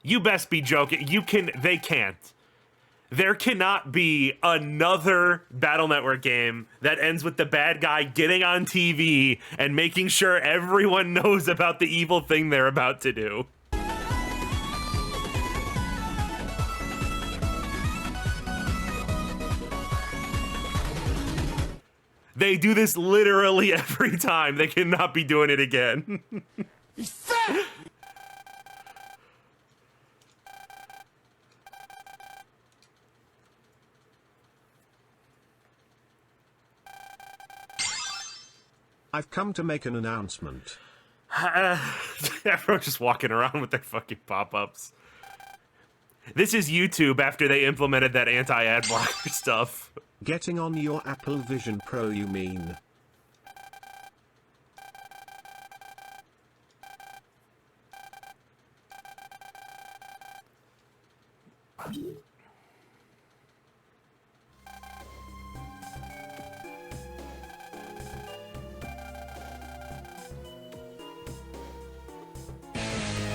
You best be joking. They can't. There cannot be another Battle Network game that ends with the bad guy getting on TV and making sure everyone knows about the evil thing they're about to do. They do this literally every time. They cannot be doing it again. He's fat! I've come to make an announcement. Everyone's just walking around with their fucking pop-ups. This is YouTube after they implemented that anti-ad blocker stuff. Getting on your Apple Vision Pro, you mean?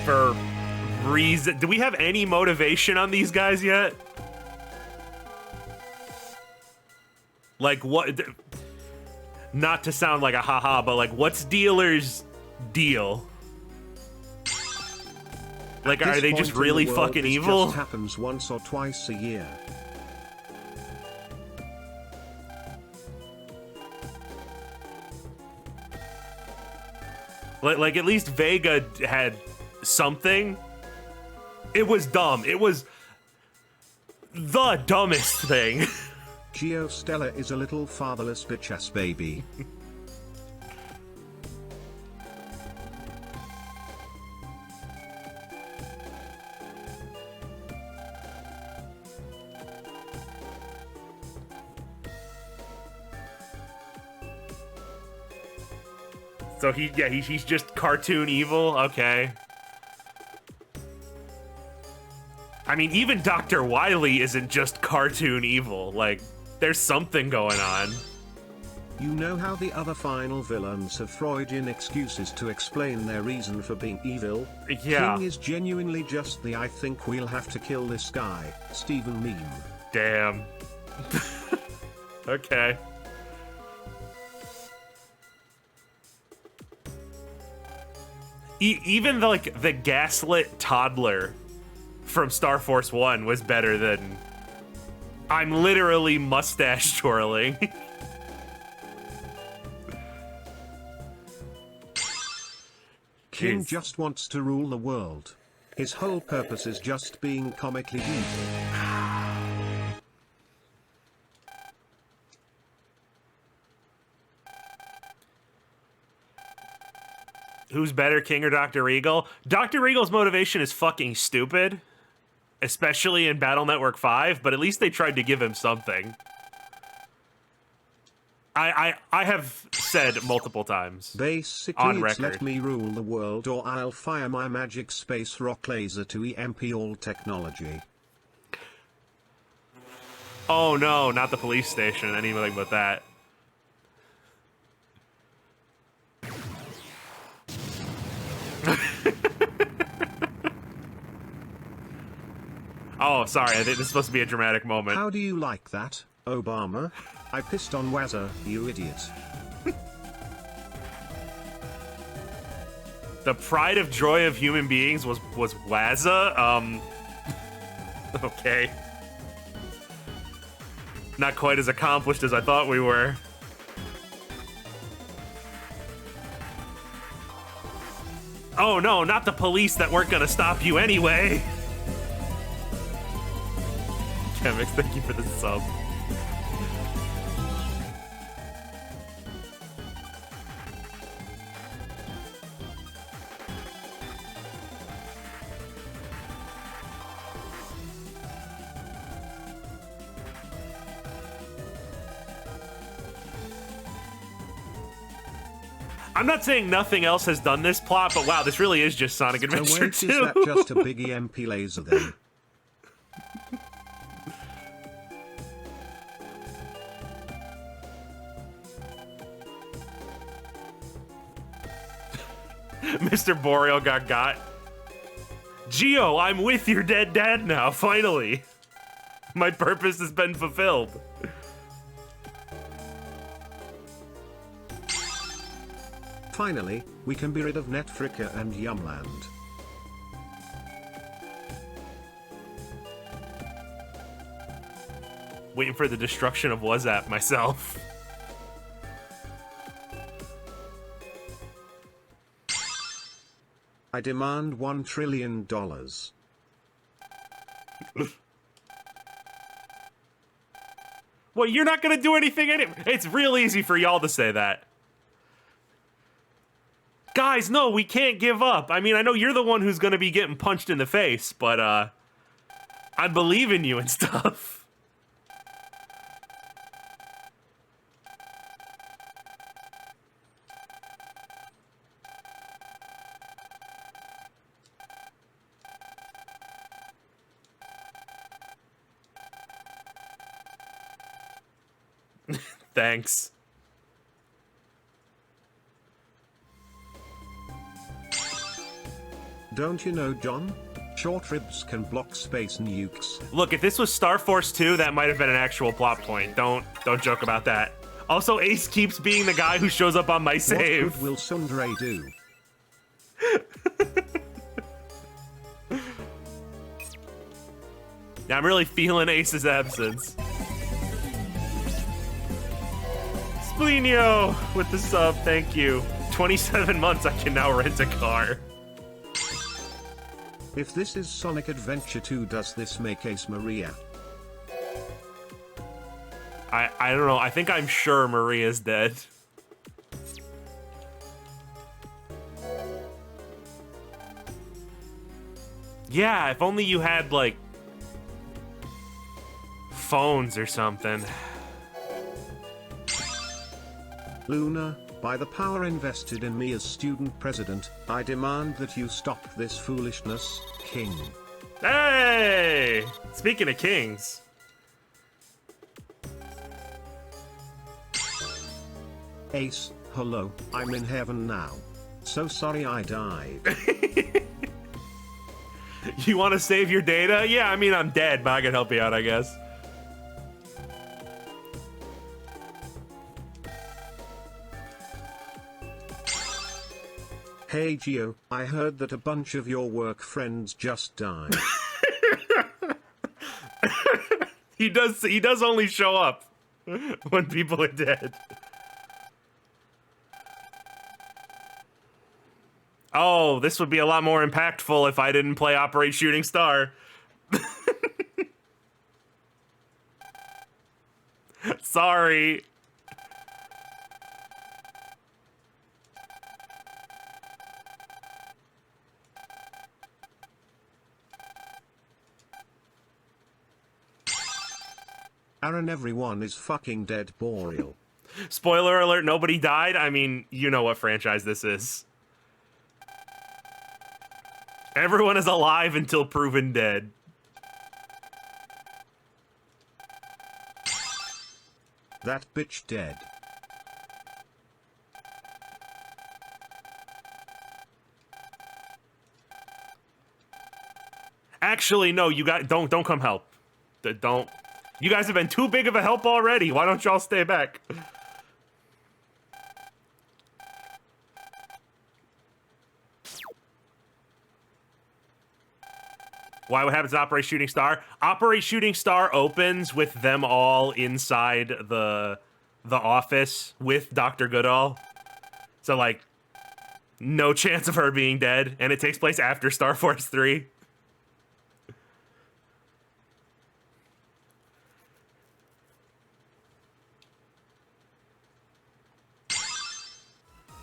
For reason, do we have any motivation on these guys yet? Like what? Not to sound like a haha, but like, what's dealer's deal? Like, are they just really fucking evil? Just happens once or twice a year. Like at least Vega had something. It was dumb. It was the dumbest thing. GeoStella is a little fatherless bitch-ass baby. So he's just cartoon evil. Okay. I mean, even Dr. Wily isn't just cartoon evil. Like, there's something going on. You know how the other final villains have Freudian excuses to explain their reason for being evil? Yeah. King is genuinely just the I think we'll have to kill this guy, Steven meme. Damn. Okay. Even the gaslit toddler from Star Force 1 was better than I'm literally mustache twirling. King just wants to rule the world. His whole purpose is just being comically evil. Who's better, King or Dr. Regal? Dr. Regal's motivation is fucking stupid, especially in Battle Network 5, but at least they tried to give him something. I have said multiple times Basically, on it's record. let me rule the world or I'll fire my magic space rock laser to EMP all technology. Oh no, not the police station, anything but that. Oh, sorry, I think this is supposed to be a dramatic moment. How do you like that, Obama? I pissed on Wazza, you idiot. The pride of joy of human beings was Wazza? Okay. Not quite as accomplished as I thought we were. Oh no, not the police that weren't gonna stop you anyway. Chemix, thank you for the sub. I'm not saying nothing else has done this plot, but wow, this really is just Sonic Adventure 2. Is that just a big EMP laser then? Mr. Boreal got. Geo, I'm with your dead dad now, finally. My purpose has been fulfilled. Finally, we can be rid of Netfrika and Yumland. Waiting for the destruction of WhatsApp myself. I demand $1 trillion. Well, you're not gonna do anything anyway. It's real easy for y'all to say that. Guys, no, we can't give up. I mean, I know you're the one who's gonna be getting punched in the face, but I believe in you and stuff. Thanks. Don't you know, John? Short ribs can block space nukes. Look, if this was Star Force 2, that might have been an actual plot point. Don't joke about that. Also, Ace keeps being the guy who shows up on my save. What good will Sundray do? Yeah, I'm really feeling Ace's absence. Splenio with the sub, thank you. 27 months, I can now rent a car. If this is Sonic Adventure 2, does this make Ace Maria? I don't know, I think I'm sure Maria's dead. Yeah, if only you had, like, phones or something. Luna, by the power invested in me as student president, I demand that you stop this foolishness, King. Hey! Speaking of kings. Ace, hello, I'm in heaven now. So sorry I died. You want to save your data? Yeah, I mean, I'm dead, but I can help you out, I guess. Hey Geo, I heard that a bunch of your work friends just died. He does only show up when people are dead. Oh, this would be a lot more impactful if I didn't play Operate Shooting Star. Sorry. Aaron, everyone is fucking dead, Boreal. Spoiler alert, nobody died. I mean, you know what franchise this is. Everyone is alive until proven dead. That bitch dead. Actually, no, you guys don't come help. Don't. You guys have been too big of a help already. Why don't y'all stay back? Why? What happens to Operate Shooting Star? Operate Shooting Star opens with them all inside the office with Dr. Goodall. So, like, no chance of her being dead. And it takes place after Star Force 3.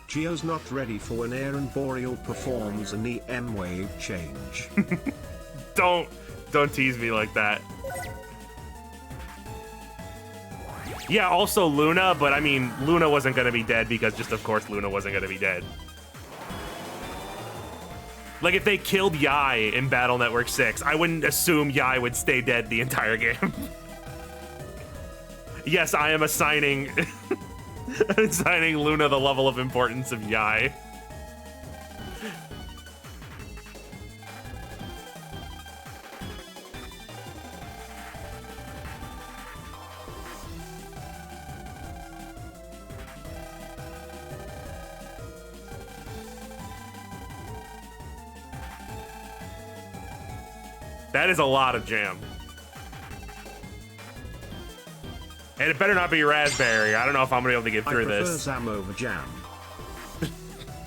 Geo's not ready for when Aaron Boreal performs an EM wave change. Don't tease me like that. Yeah, also Luna, but I mean, Luna wasn't gonna be dead because just of course Luna wasn't gonna be dead. Like, if they killed Yai in Battle Network 6, I wouldn't assume Yai would stay dead the entire game. Yes, I am assigning... assigning Luna the level of importance of Yai. That is a lot of jam. And it better not be raspberry. I don't know if I'm gonna be able to get through I prefer this. Zam over jam.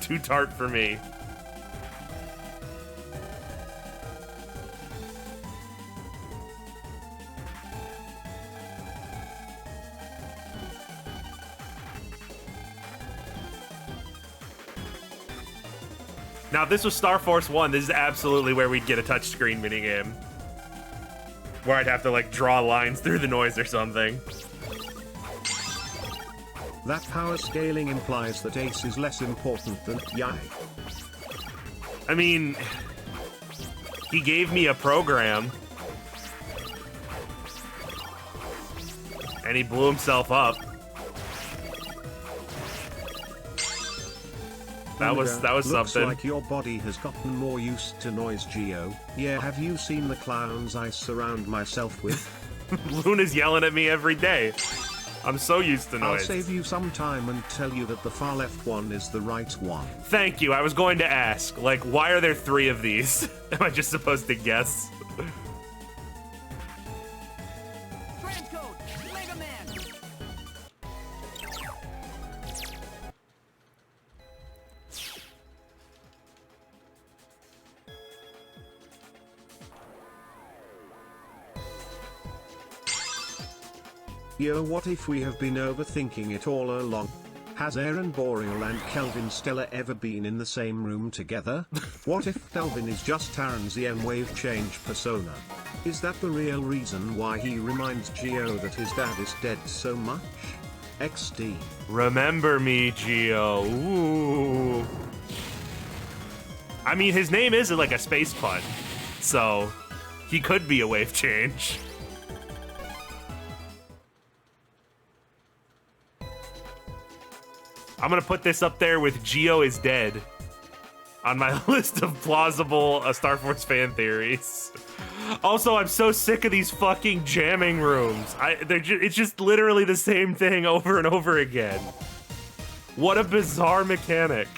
Too tart for me. Now, if this was Star Force 1, this is absolutely where we'd get a touchscreen minigame. Where I'd have to, like, draw lines through the noise or something. That power scaling implies that Ace is less important than Yai. I mean, he gave me a program. And he blew himself up. That was Looks something. like your body has gotten more used to noise, Geo. Yeah, have you seen the clowns I surround myself with? Luna's yelling at me every day. I'm so used to noise. I'll save you some time and tell you that the far left one is the right one. Thank you. I was going to ask, like, why are there 3 of these? Am I just supposed to guess? Grand code, Mega Man. Yo, what if we have been overthinking it all along? Has Aaron Boreal and Kelvin Stella ever been in the same room together? What if Kelvin is just Aaron's M-Wave change persona? Is that the real reason why he reminds Geo that his dad is dead so much? XD. Remember me, Geo. Ooh. I mean, his name is like a space pun, so he could be a wave change. I'm gonna put this up there with Geo is dead on my list of plausible Star Force fan theories. Also, I'm so sick of these fucking jamming rooms. It's just literally the same thing over and over again. What a bizarre mechanic.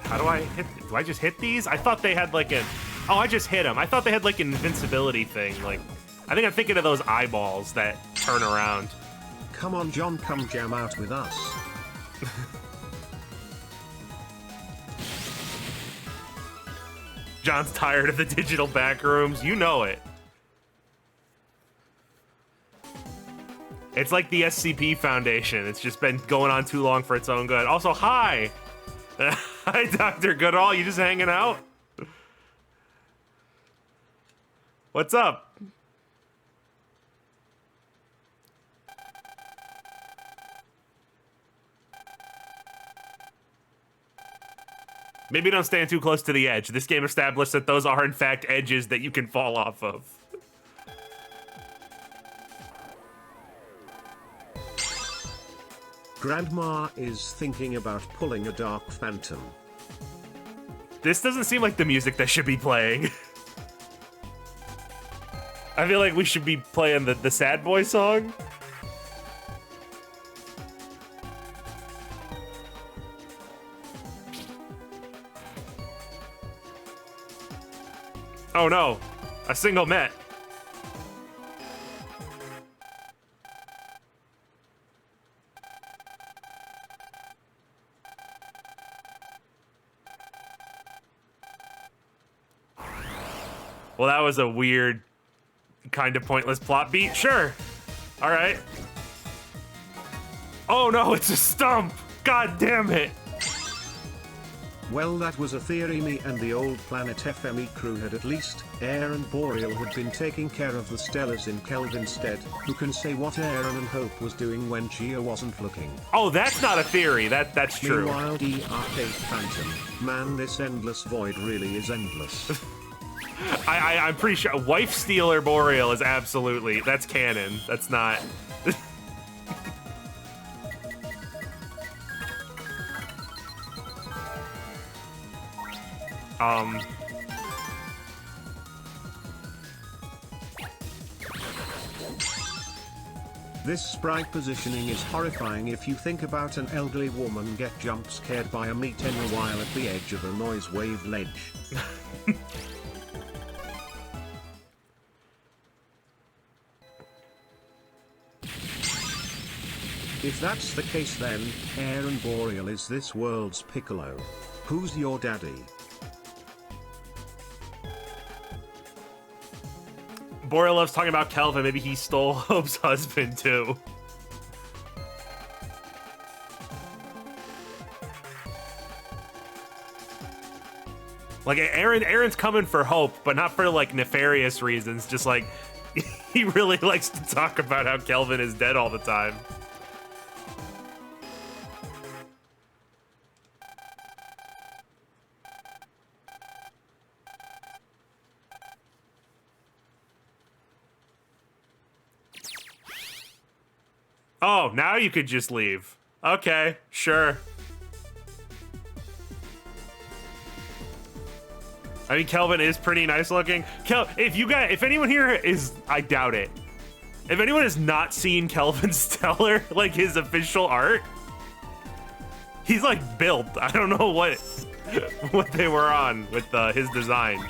How do I hit? Do I just hit these? I thought they had like an... Oh, I just hit them. I thought they had like an invincibility thing. Like, I think I'm thinking of those eyeballs that turn around. Come on, John, come jam out with us. John's tired of the digital back rooms. You know it. It's like the SCP Foundation. It's just been going on too long for its own good. Also, hi! Hi, Dr. Goodall. You just hanging out? What's up? Maybe don't stand too close to the edge. This game established that those are, in fact, edges that you can fall off of. Grandma is thinking about pulling a Dark Phantom. This doesn't seem like the music that should be playing. I feel like we should be playing the Sad Boy song. Oh no, a single Met. Well, that was a weird, kind of pointless plot beat. Sure. All right. Oh no, it's a stump. God damn it. Well, that was a theory me and the old Planet FME crew had. At least Aaron Boreal had been taking care of the Stellas in Kelvin's stead. Who can say what Aaron and Hope was doing when Geo wasn't looking? Oh, that's not a theory. That's true. Meanwhile, the Arcade Phantom. Man, this endless void really is endless. I'm pretty sure Wife Stealer Boreal is absolutely, that's canon. That's not. This sprite positioning is horrifying if you think about an elderly woman get jump scared by a meat in a while at the edge of a noise wave ledge. If that's the case, then Aaron Boreal is this world's Piccolo. Who's your daddy? Boreal loves talking about Kelvin. Maybe he stole Hope's husband too. Like Aaron's coming for Hope, but not for like nefarious reasons. Just like he really likes to talk about how Kelvin is dead all the time. Oh, now you could just leave. Okay, sure. I mean, Kelvin is pretty nice looking. If anyone here is, I doubt it. If anyone has not seen Kelvin Stellar, like his official art, he's like built. I don't know what they were on with his design.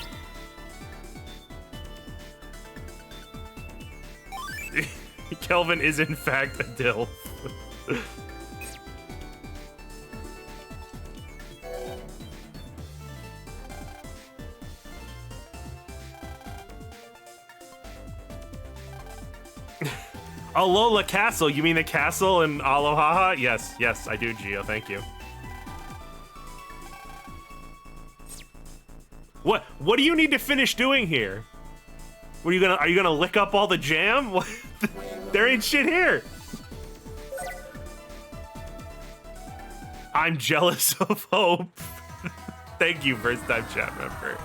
Kelvin is in fact a dilf. Alola Castle, you mean the castle in Alohaha? Yes, I do, Gio, thank you. What do you need to finish doing here? Are you gonna lick up all the jam? What? There ain't shit here. I'm jealous of Hope. Thank you, first time chat member.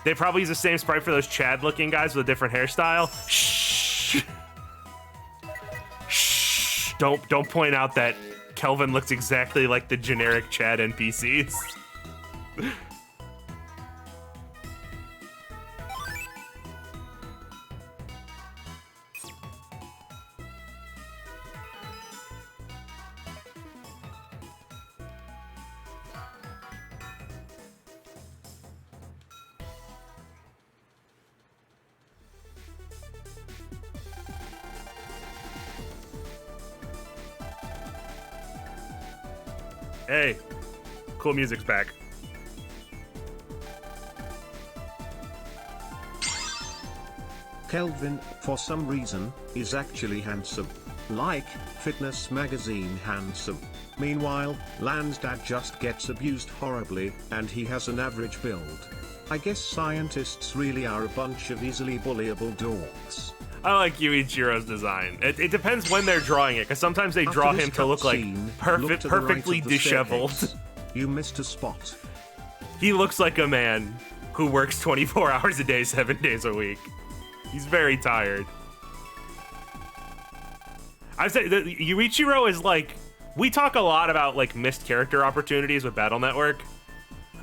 They probably use the same sprite for those Chad looking guys with a different hairstyle. Shh. Shh. Don't point out that Kelvin looks exactly like the generic Chad NPCs. Hey, cool music's back. Kelvin, for some reason, is actually handsome. Like, Fitness Magazine handsome. Meanwhile, Lan's dad just gets abused horribly, and he has an average build. I guess scientists really are a bunch of easily bullyable dorks. I like Yuichiro's design. It depends when they're drawing it, because sometimes they draw him to look like perfectly disheveled. You missed a spot. He looks like a man who works 24 hours a day, 7 days a week. He's very tired. I've said that Yuichiro is like, we talk a lot about like missed character opportunities with Battle Network.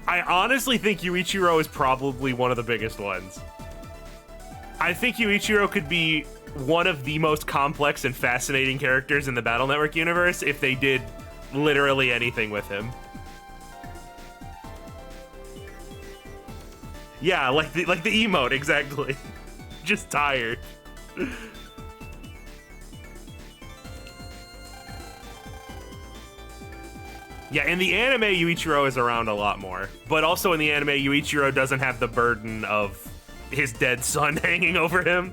I honestly think Yuichiro is probably one of the biggest ones. I think Yuichiro could be one of the most complex and fascinating characters in the Battle Network universe if they did literally anything with him. Yeah, like the emote, exactly. Just tired. Yeah, in the anime, Yuichiro is around a lot more. But also in the anime, Yuichiro doesn't have the burden of his dead son hanging over him.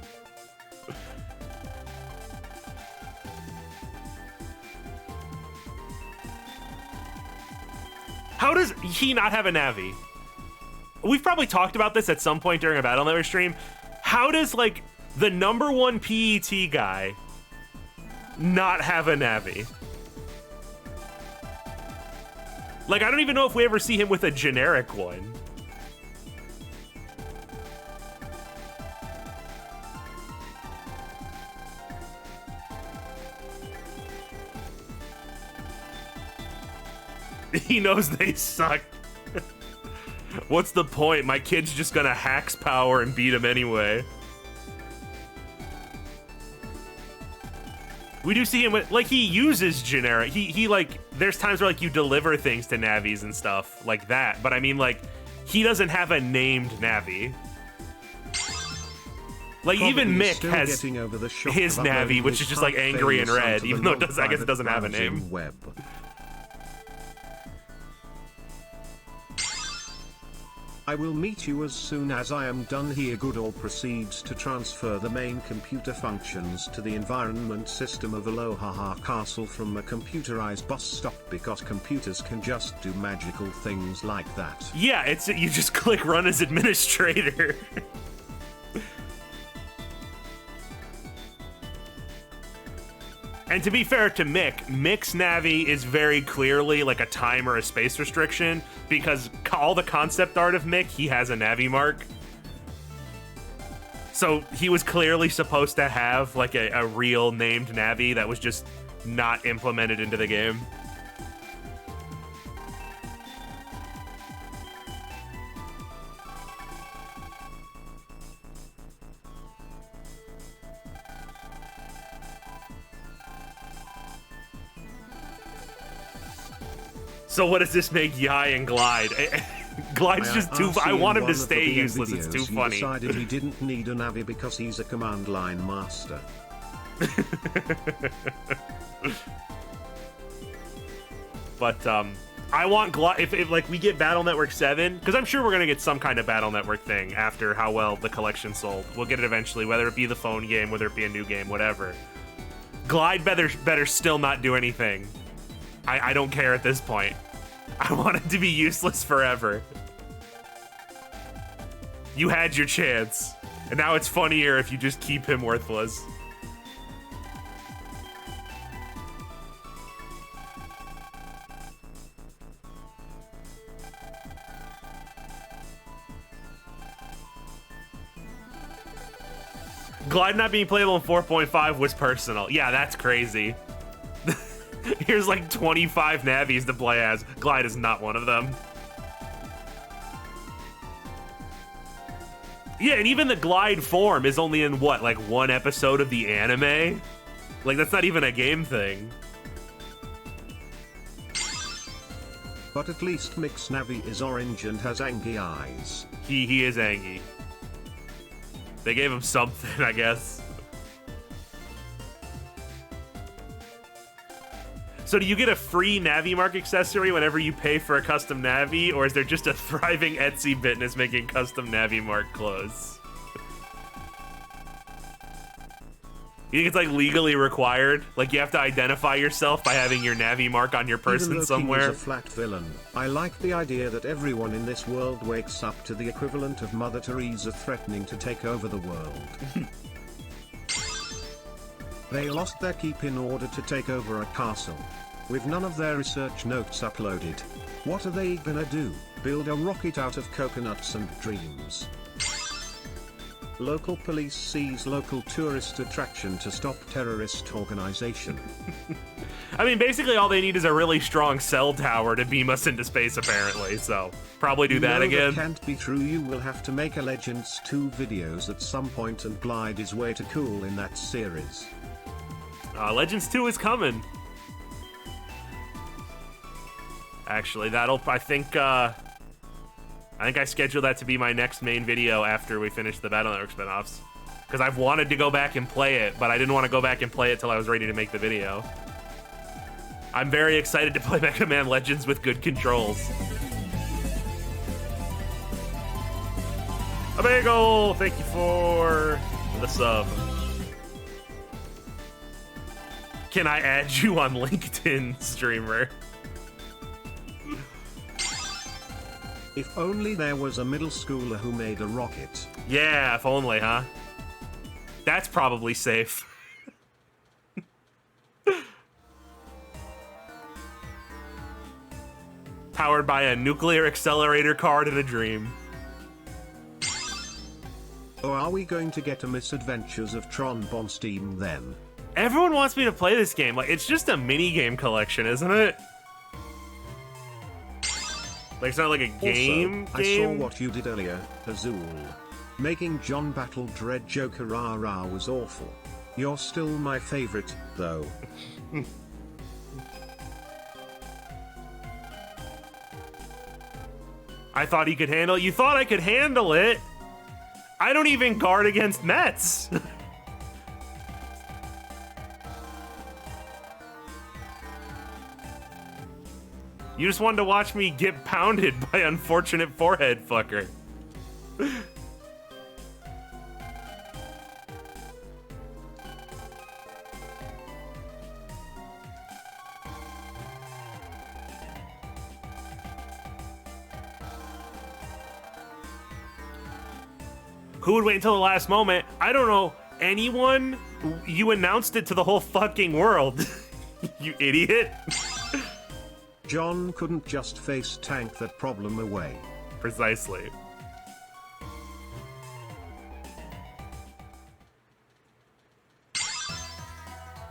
How does he not have a Navi? We've probably talked about this at some point during a Battle Network stream. How does, like, the #1 PET guy not have a Navi? Like, I don't even know if we ever see him with a generic one. He knows they suck. What's the point? My kid's just gonna Hack's power and beat him anyway. We do see him with, like, he uses generic. He like, there's times where, like, you deliver things to Navis and stuff like that. But I mean, like, he doesn't have a named Navi. Like, Probably even Mick still has getting over the shock his of Navi, uploading which his is just like angry and half-famous red, onto even the though I guess it doesn't have a name. non-private web. I will meet you as soon as I am done here. Goodall proceeds to transfer the main computer functions to the environment system of Aloha Castle from a computerized bus stop because computers can just do magical things like that. Yeah, it's you just click run as administrator. And to be fair to Mick, Mick's Navi is very clearly like a time or a space restriction because all the concept art of Mick, he has a Navi mark. So he was clearly supposed to have like a real named Navi that was just not implemented into the game. So what does this make Yai and Glide? Glide's just too... I want him to stay useless, it's too funny. He decided he didn't need a Navi because he's a command line master. But, I want Glide... If like, we get Battle Network 7, because I'm sure we're going to get some kind of Battle Network thing after how well the collection sold. We'll get it eventually, whether it be the phone game, whether it be a new game, whatever. Glide better still not do anything. I don't care at this point. I want it to be useless forever. You had your chance, and now it's funnier if you just keep him worthless. Glide not being playable in 4.5 was personal. Yeah, that's crazy. Here's like 25 Navis to play as. Glide is not one of them. Yeah, and even the Glide form is only in what, like one episode of the anime? Like, that's not even a game thing. But at least Mick's Navi is orange and has angry eyes. He is Angie. They gave him something, I guess. So do you get a free Navi Mark accessory whenever you pay for a custom Navi, or is there just a thriving Etsy business making custom Navi Mark clothes? You think it's like legally required? Like you have to identify yourself by having your Navi Mark on your person Even though somewhere? King is a flat villain, I like the idea that everyone in this world wakes up to the equivalent of Mother Teresa threatening to take over the world. They lost their keep in order to take over a castle. With none of their research notes uploaded. What are they gonna do? Build a rocket out of coconuts and dreams? Local police seize local tourist attraction to stop terrorist organization. I mean, basically all they need is a really strong cell tower to beam us into space, apparently, so probably do that again. That can't be true. You will have to make a Legends 2 videos at some point, and Glide is way too cool in that series. Legends 2 is coming. Actually, I think I scheduled that to be my next main video after we finish the Battle Network spinoffs. Because I've wanted to go back and play it, but I didn't want to go back and play it till I was ready to make the video. I'm very excited to play Mega Man Legends with good controls. Amigo, thank you for the sub. Can I add you on LinkedIn, streamer? If only there was a middle schooler who made a rocket. Yeah, if only, huh? That's probably safe. Powered by a nuclear accelerator card in a dream. Or are we going to get a Misadventures of Tron on Steam then? Everyone wants me to play this game. Like, it's just a mini game collection, isn't it? Like, it's not like a game. Also, I saw what you did earlier, Azul. Making John battle Dread Joker rah was awful. You're still my favorite, though. I thought he could handle it. You thought I could handle it? I don't even guard against Mets. You just wanted to watch me get pounded by unfortunate forehead fucker. Who would wait until the last moment? I don't know. Anyone? You announced it to the whole fucking world. You idiot. John couldn't just face tank that problem away. Precisely.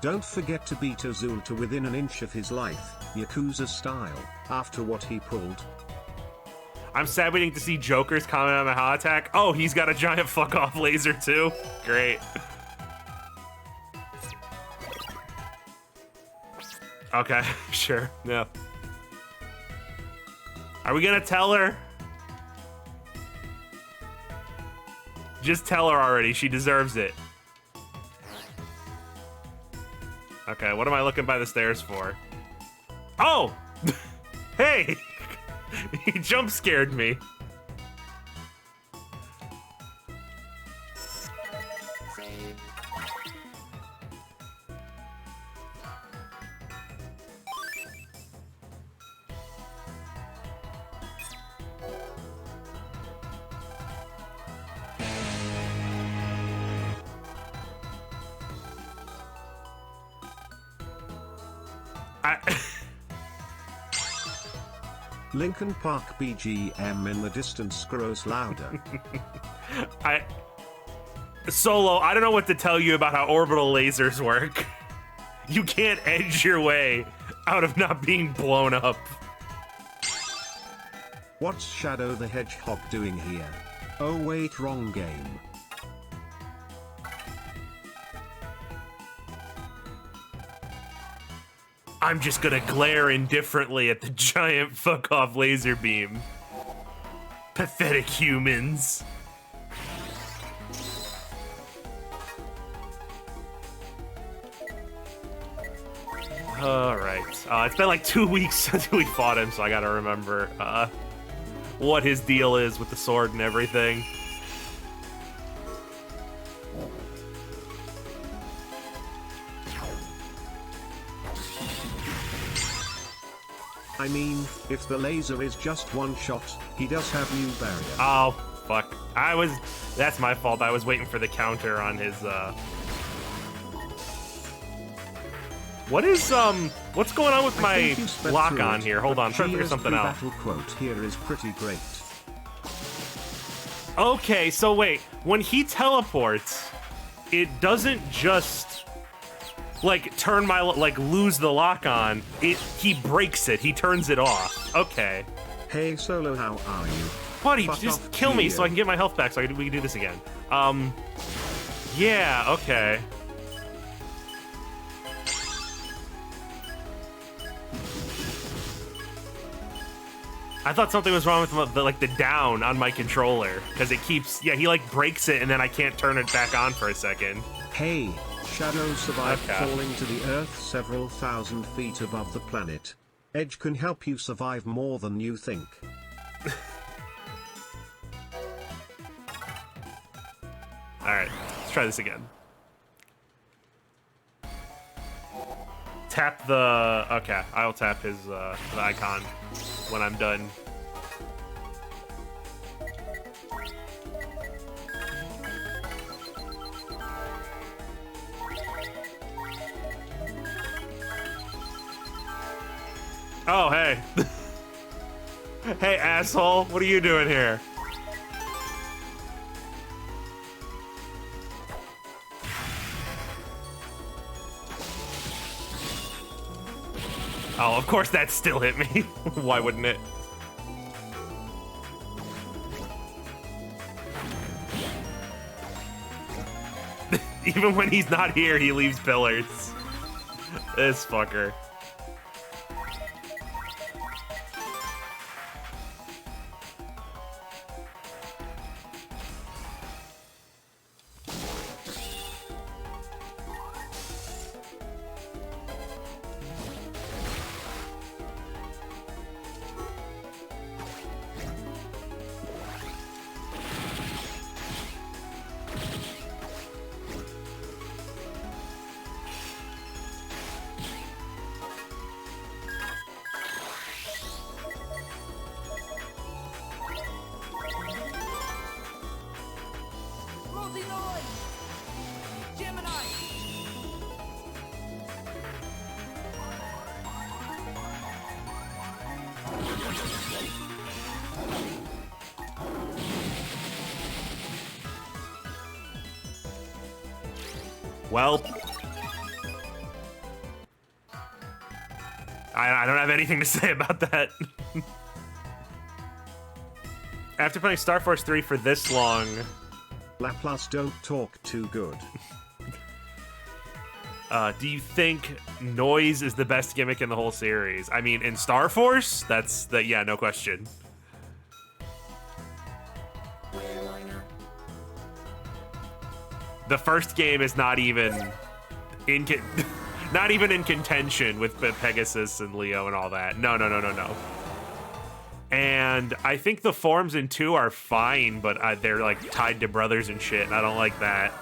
Don't forget to beat Azul to within an inch of his life, Yakuza style, after what he pulled. I'm sad we didn't get to see Joker's comment on my heart attack. Oh, he's got a giant fuck off laser too? Great. Okay, sure, yeah. Are we gonna tell her? Just tell her already, she deserves it. Okay, what am I looking by the stairs for? Oh! Hey! He jump scared me. Lincoln Park BGM in the distance grows louder. Solo, I don't know what to tell you about how orbital lasers work. You can't edge your way out of not being blown up. What's Shadow the Hedgehog doing here? Oh wait, wrong game. I'm just gonna glare indifferently at the giant fuck-off laser beam. Pathetic humans. Alright. It's been like 2 weeks since we fought him, so I gotta remember what his deal is with the sword and everything. I mean, if the laser is just one shot, he does have new barrier. Oh, fuck. That's my fault. I was waiting for the counter on his, what's going on with my lock on here? Hold on, I'm trying to figure something out. Battle quote here is pretty great. Okay, so wait. When he teleports, it doesn't just like turn my lose the lock on. He breaks it. He turns it off. Okay. Hey Solo, how are you? Buddy, Fuck just off, kill me Geo. so I can get my health back so we can do this again. Yeah, okay. I thought something was wrong with the down on my controller because it keeps, he breaks it and then I can't turn it back on for a second. Hey, Shadow survived Okay. falling to the Earth several thousand feet above the planet. Edge can help you survive more than you think. Alright, let's try this again. Tap the... Okay, I'll tap his the icon when I'm done. Oh, hey. Hey, asshole. What are you doing here? Oh, of course that still hit me. Why wouldn't it? Even when he's not here, he leaves pillars. This fucker. Losing noise! Gemini! Well, I don't have anything to say about that. After playing Star Force 3 for this long, Laplace don't talk too good. do you think noise is the best gimmick in the whole series? I mean, in Star Force, yeah, no question. The first game is not even in not even in contention with Pegasus and Leo and all that. No. And I think the forms in 2 are fine, but they're like tied to brothers and shit, and I don't like that.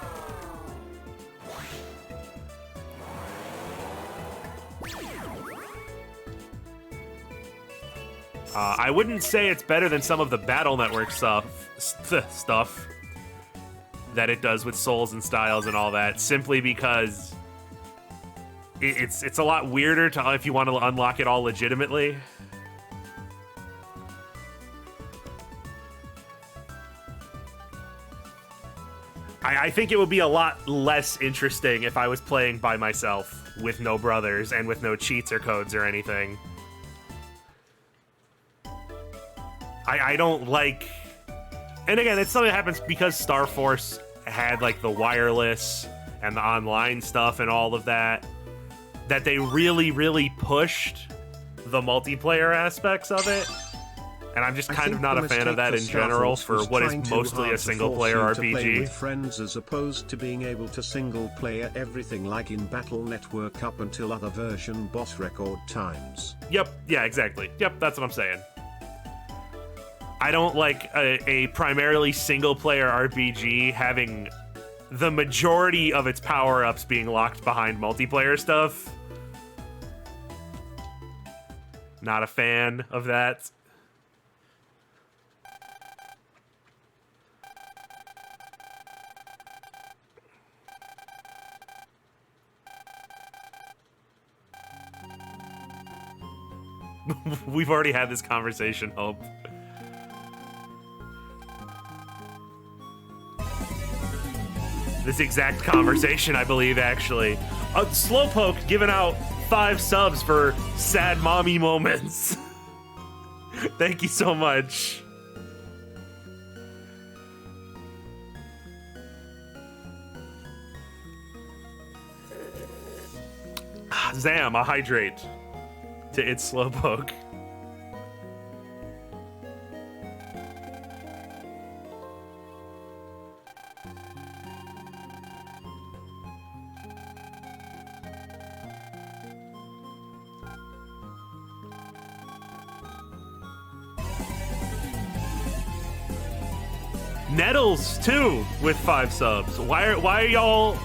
I wouldn't say it's better than some of the Battle Network stuff that it does with souls and styles and all that, simply because it's a lot weirder to if you want to unlock it all legitimately. I think it would be a lot less interesting if I was playing by myself with no brothers and with no cheats or codes or anything. I don't like... And again, it's something that happens because Star Force had like the wireless and the online stuff and all of that, that they really pushed the multiplayer aspects of it. And I'm just kind of not a fan of that in general for what is mostly a single-player RPG. Play with friends as opposed to being able to single-player everything like in Battle Network up until other version boss record times. Yep, yeah, exactly. Yep, that's what I'm saying. I don't like a primarily single-player RPG having the majority of its power-ups being locked behind multiplayer stuff. Not a fan of that. We've already had this conversation, Hope. This exact conversation, I believe, actually. Slowpoke giving out 5 subs for sad mommy moments. Thank you so much. Zam, a hydrate to its Slowpoke. Nettles too with 5 subs. Why are y'all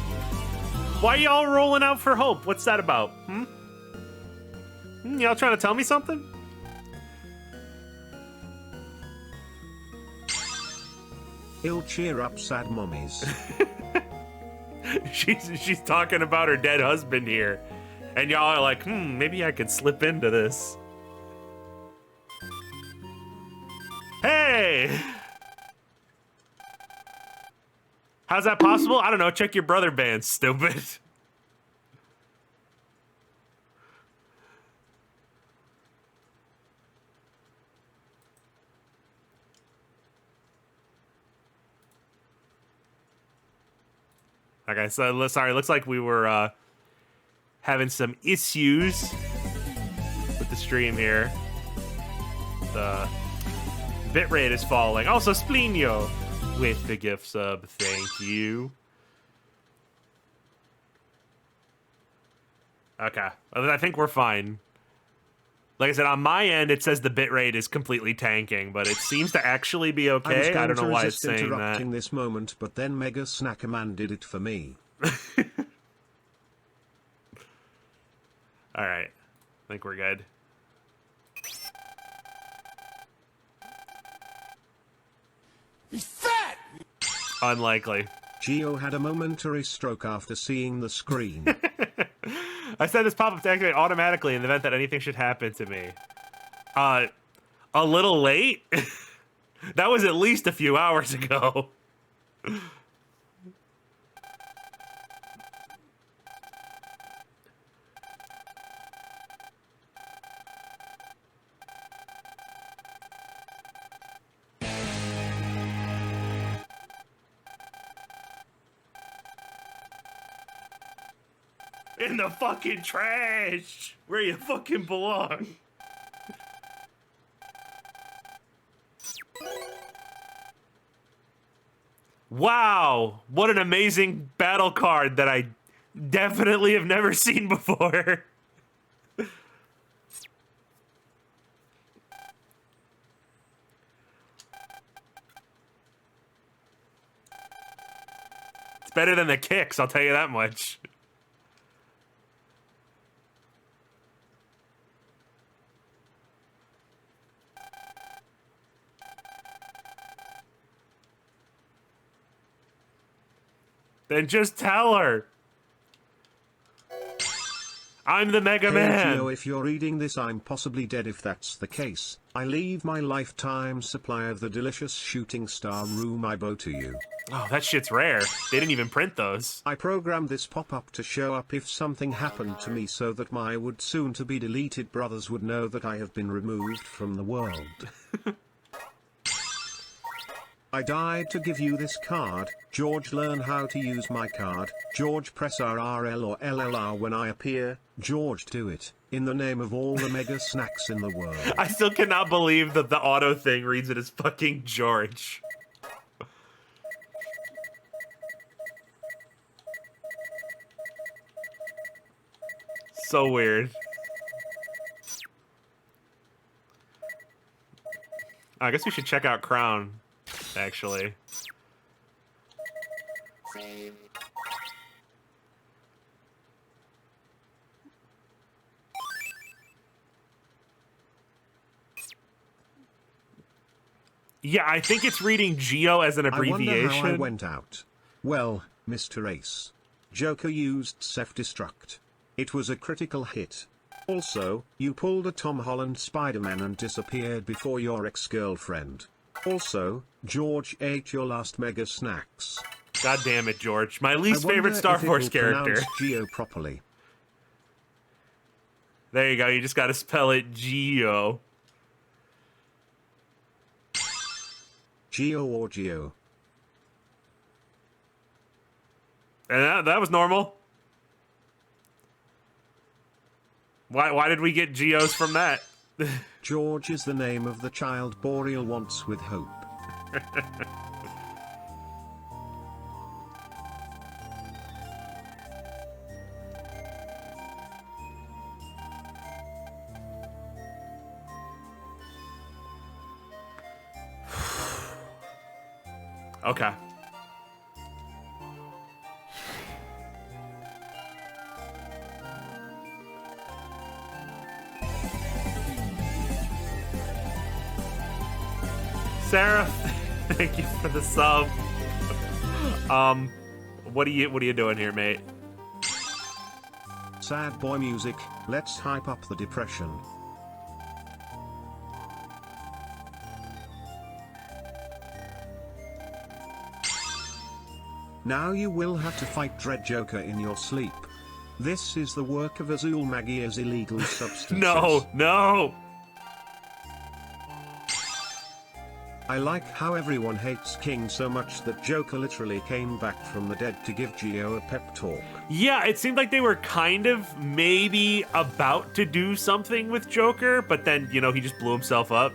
rolling out for Hope? What's that about? Y'all trying to tell me something? He'll cheer up sad mummies. She's talking about her dead husband here, and y'all are like, maybe I could slip into this. Hey! How's that possible? I don't know. Check your brother band, stupid. Okay, so sorry, looks like we were having some issues with the stream here. The bitrate is falling. Also, Splenio with the gift sub. Thank you. Okay, I think we're fine. Like I said, on my end, it says the bitrate is completely tanking, but it seems to actually be okay. I don't know why it's saying interrupting that. this moment, but then Mega Snackerman did it for me. All right, I think we're good. He's fat! Unlikely. Geo had a momentary stroke after seeing the screen. I set this pop-up to activate automatically in the event that anything should happen to me. A little late? That was at least a few hours ago. In the fucking trash, where you fucking belong. Wow, what an amazing battle card that I definitely have never seen before. It's better than the kicks, I'll tell you that much. Then just tell her. I'm the Mega Man. Geo, if you're reading this, I'm possibly dead if that's the case. I leave my lifetime supply of the delicious shooting star Rumaibo to you. Oh, that shit's rare. They didn't even print those. I programmed this pop-up to show up if something happened to me so that my would soon-to-be deleted brothers would know that I have been removed from the world. I died to give you this card. George, learn how to use my card. George, press RRL or LLR when I appear. George, do it. In the name of all the mega snacks in the world. I still cannot believe that the auto thing reads it as fucking George. So weird. I guess we should check out Crown, actually. Yeah, I think it's reading Geo as an abbreviation. I wonder how I went out. Well, Mr. Ace. Joker used self-destruct. It was a critical hit. Also, you pulled a Tom Holland Spider-Man and disappeared before your ex-girlfriend. Also, George ate your last mega snacks. God damn it, George. My least favorite Star Force character. Geo properly. There you go. You just gotta spell it Geo. Geo or Geo? And that was normal. Why did we get Geos from that? George is the name of the child Boreal wants with hope. Okay. Sarah, thank you for the sub. What are you doing here, mate? Sad boy music, let's hype up the depression. Now you will have to fight Dread Joker in your sleep. This is the work of Azul Magia's illegal substances. No. I like how everyone hates King so much that Joker literally came back from the dead to give Geo a pep talk. Yeah, it seemed like they were kind of maybe about to do something with Joker, but then, you know, he just blew himself up.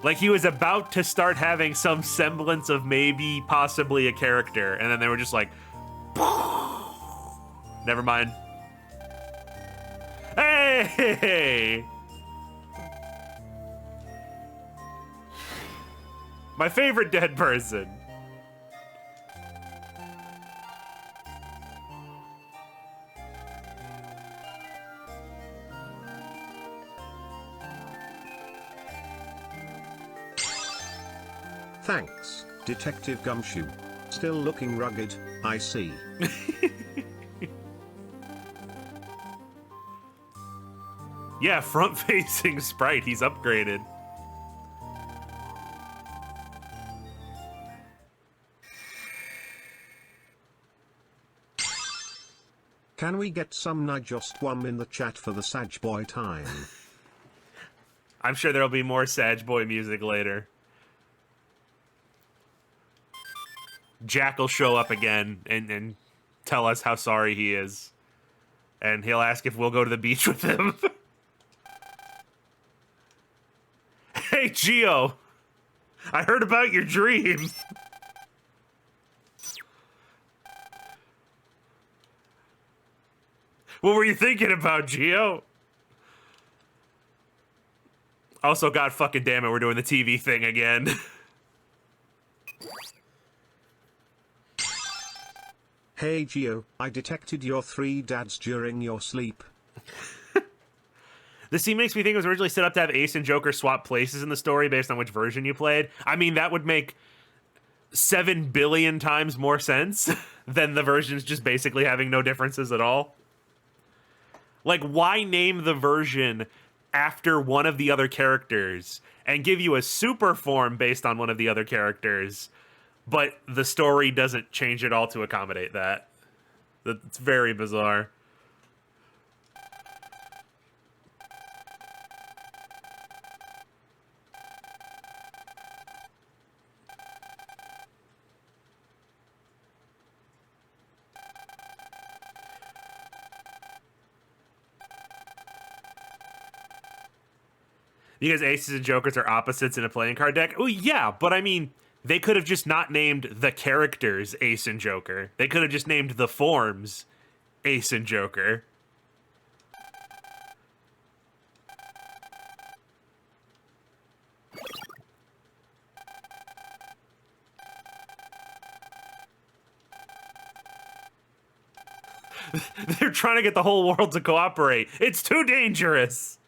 Like, he was about to start having some semblance of maybe possibly a character, and then they were just like, never mind. Hey! My favorite dead person. Thanks, Detective Gumshoe. Still looking rugged, I see. Yeah, front-facing Sprite, he's upgraded. Can we get some Nijostwum in the chat for the Sag Boy time? I'm sure there'll be more Sag Boy music later. Jack will show up again and tell us how sorry he is. And he'll ask if we'll go to the beach with him. Hey, Geo. I heard about your dream. What were you thinking about, Geo? Also, god fucking damn it, we're doing the TV thing again. Hey Geo, I detected your 3 dads during your sleep. This scene makes me think it was originally set up to have Ace and Joker swap places in the story based on which version you played. I mean, that would make 7 billion times more sense than the versions just basically having no differences at all. Like, why name the version after one of the other characters and give you a super form based on one of the other characters, but the story doesn't change at all to accommodate that? That's very bizarre. Because Aces and Jokers are opposites in a playing card deck? Oh, yeah, but I mean, they could have just not named the characters Ace and Joker. They could have just named the forms Ace and Joker. They're trying to get the whole world to cooperate. It's too dangerous.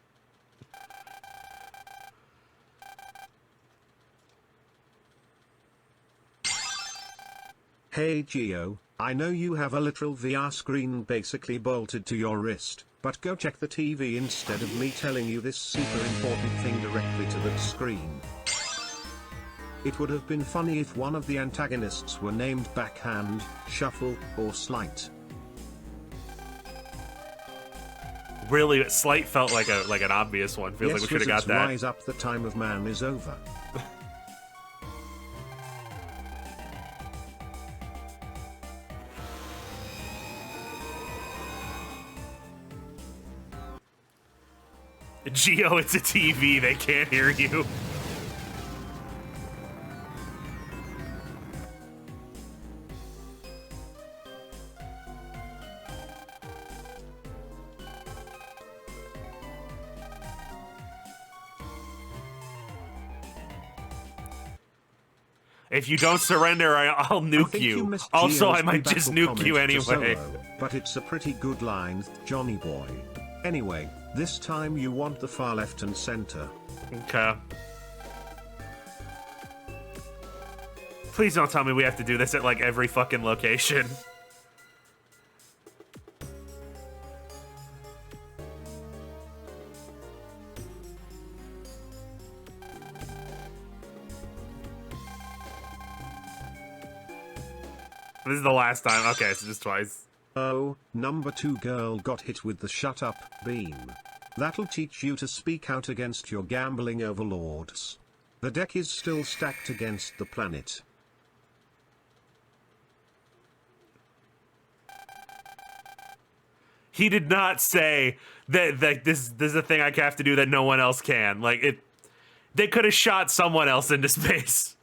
Hey Geo, I know you have a literal VR screen basically bolted to your wrist, but go check the TV instead of me telling you this super important thing directly to the screen. It would have been funny if one of the antagonists were named Backhand, Shuffle, or Slight. Really, Slight felt like an obvious one. Feels like we should have got that. Rise up, the time of man is over. Geo, it's a TV. They can't hear you. If you don't surrender, I'll nuke you. Also, I might just nuke you anyway. Solo, but it's a pretty good line, Johnny boy. Anyway, this time you want the far left and center. Okay. Please don't tell me we have to do this at, like, every fucking location. This is the last time. Okay, so just twice. Oh, number 2 girl got hit with the shut up beam. That'll teach you to speak out against your gambling overlords. The deck is still stacked against the planet. He did not say that this is a thing I have to do that no one else can. Like, they could have shot someone else into space.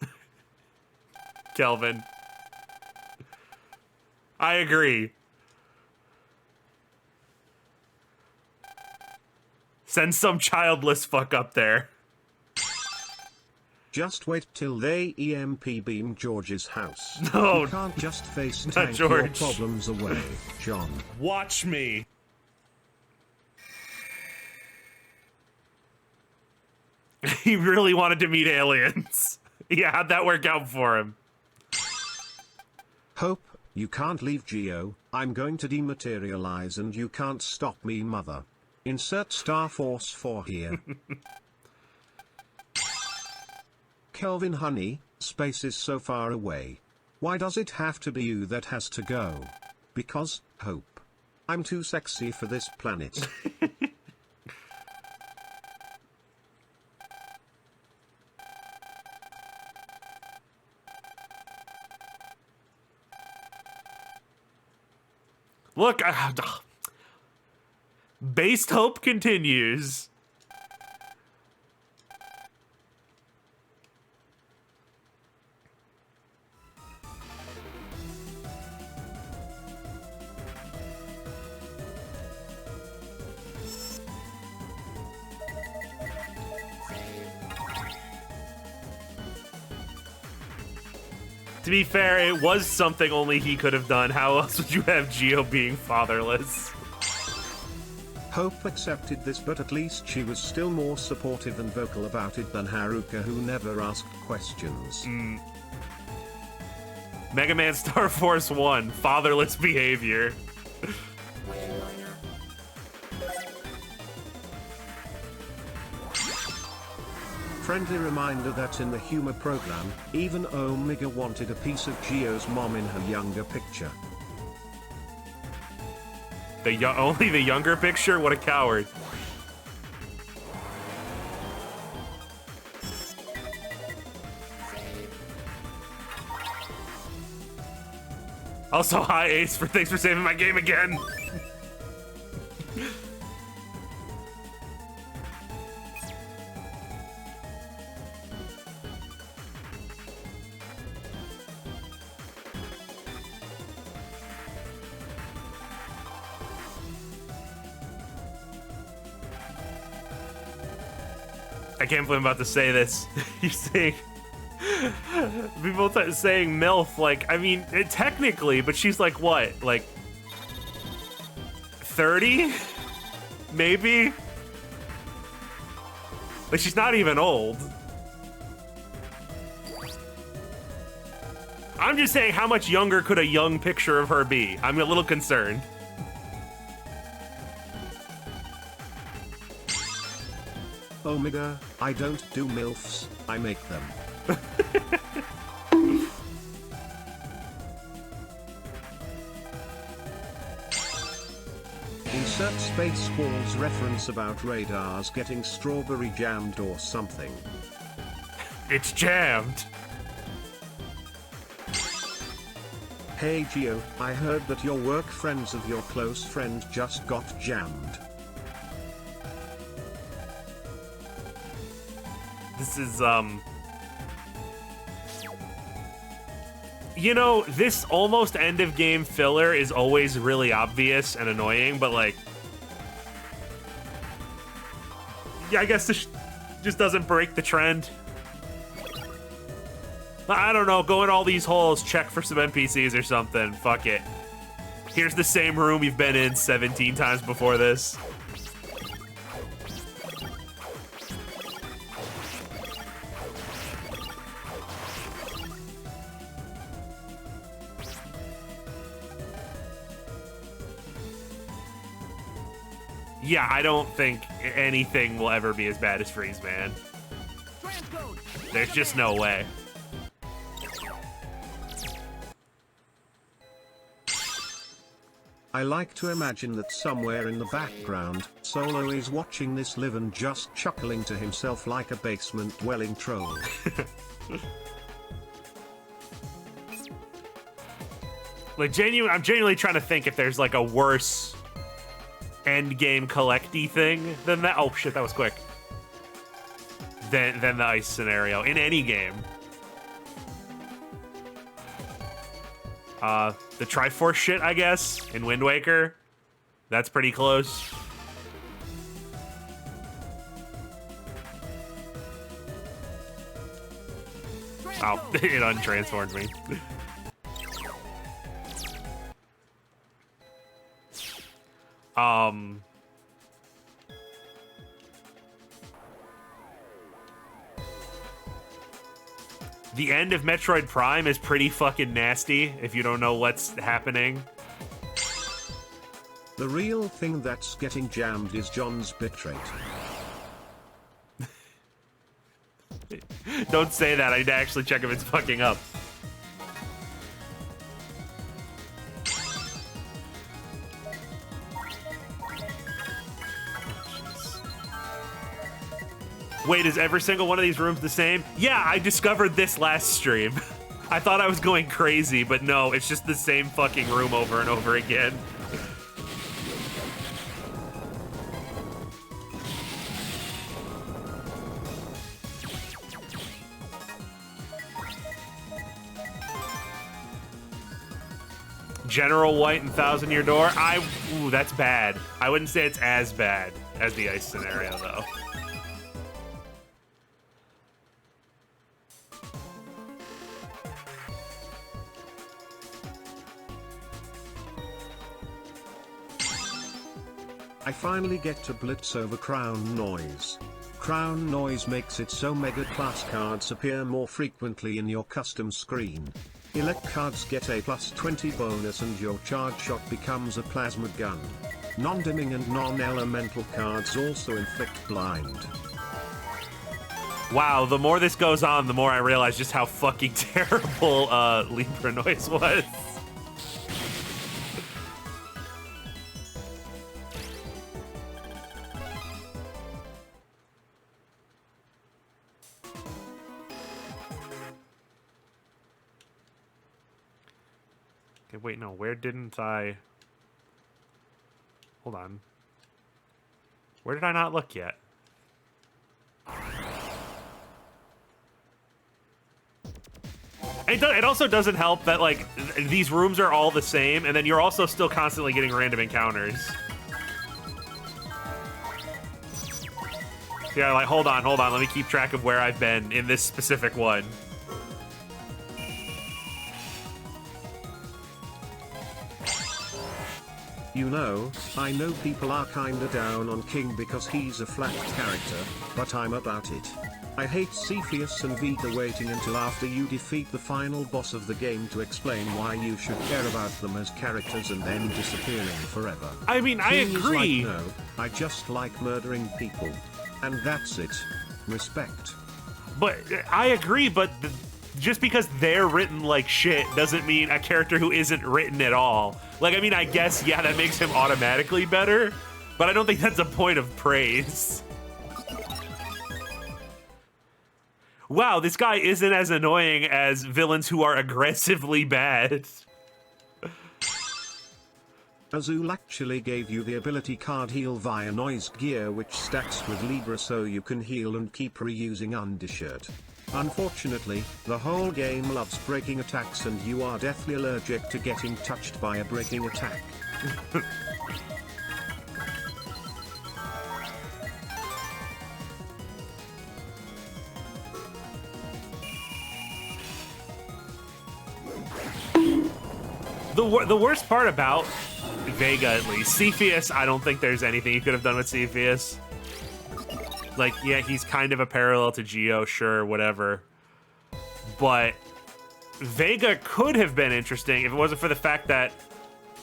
Kelvin. I agree. Send some childless fuck up there. Just wait till they EMP beam George's house. No. You can't just face tank your George. problems away, John. Watch me. He really wanted to meet aliens. Yeah, how'd that work out for him? Hope, you can't leave Geo. I'm going to dematerialize and you can't stop me, mother. Insert Star Force 4 here. Kelvin honey, space is so far away. Why does it have to be you that has to go? Because, Hope. I'm too sexy for this planet. Look, based hope continues. To be fair, it was something only he could have done. How else would you have Geo being fatherless? Hope accepted this, but at least she was still more supportive and vocal about it than Haruka, who never asked questions. Mega Man Star Force 1, fatherless behavior. Friendly reminder that in the humor program, even Omega wanted a piece of Geo's mom in her younger picture. Only the younger picture? What a coward. Also, hi Ace, thanks for saving my game again. I can't believe I'm about to say this. You're saying... People saying MILF, like, I mean, technically, but she's like, what? Like... 30? Maybe? Like, she's not even old. I'm just saying, how much younger could a young picture of her be? I'm a little concerned. Omega, I don't do MILFs, I make them. Insert Spaceballs reference about radars getting strawberry jammed or something. It's jammed. Hey Geo, I heard that your work friends of your close friend just got jammed. This is, you know, this almost end of game filler is always really obvious and annoying, but like, yeah, I guess this just doesn't break the trend. I don't know, go in all these holes, check for some NPCs or something, fuck it. Here's the same room you've been in 17 times before this. Yeah, I don't think anything will ever be as bad as Freeze Man. There's just no way. I like to imagine that somewhere in the background, Solo is watching this live and just chuckling to himself like a basement dwelling troll. Like, I'm genuinely trying to think if there's like a worse endgame collecty thing than that. Oh shit, that was quick. Than the ice scenario in any game. The Triforce shit, I guess, in Wind Waker. That's pretty close. Oh, it untransformed me. The end of Metroid Prime is pretty fucking nasty if you don't know what's happening. The real thing that's getting jammed is John's bitrate. Don't say that. I need to actually check if it's fucking up. Wait, is every single one of these rooms the same? Yeah, I discovered this last stream. I thought I was going crazy, but no, it's just the same fucking room over and over again. General White and Thousand Year Door? Ooh, that's bad. I wouldn't say it's as bad as the ice scenario, though. I finally get to blitz over Crown Noise. Crown Noise makes it so Mega Class cards appear more frequently in your custom screen. Elect cards get a +20 bonus and your charge shot becomes a plasma gun. Non-dimming and non-elemental cards also inflict blind. Wow, the more this goes on, the more I realize just how fucking terrible Libra Noise was. Okay, wait, no, where didn't I... Hold on. Where did I not look yet? It also doesn't help that, like, these rooms are all the same, and then you're also still constantly getting random encounters. Yeah, like, hold on, let me keep track of where I've been in this specific one. You know, I know people are kinda down on King because he's a flat character, but I'm about it. I hate Cepheus and Vega waiting until after you defeat the final boss of the game to explain why you should care about them as characters and then disappearing forever. I mean, I King agree. is like, no, I just like murdering people. And that's it. Respect. But I agree, but just because they're written like shit doesn't mean a character who isn't written at all. Like, I mean, I guess, yeah, that makes him automatically better, but I don't think that's a point of praise. Wow, this guy isn't as annoying as villains who are aggressively bad. Azul actually gave you the ability card heal via noise gear which stacks with Libra so you can heal and keep reusing Undishirt. Unfortunately, the whole game loves breaking attacks and you are deathly allergic to getting touched by a breaking attack. The worst part about Vega, at least, Cepheus, I don't think there's anything you could have done with Cepheus. Like, yeah, he's kind of a parallel to Geo, sure, whatever. But Vega could have been interesting if it wasn't for the fact that,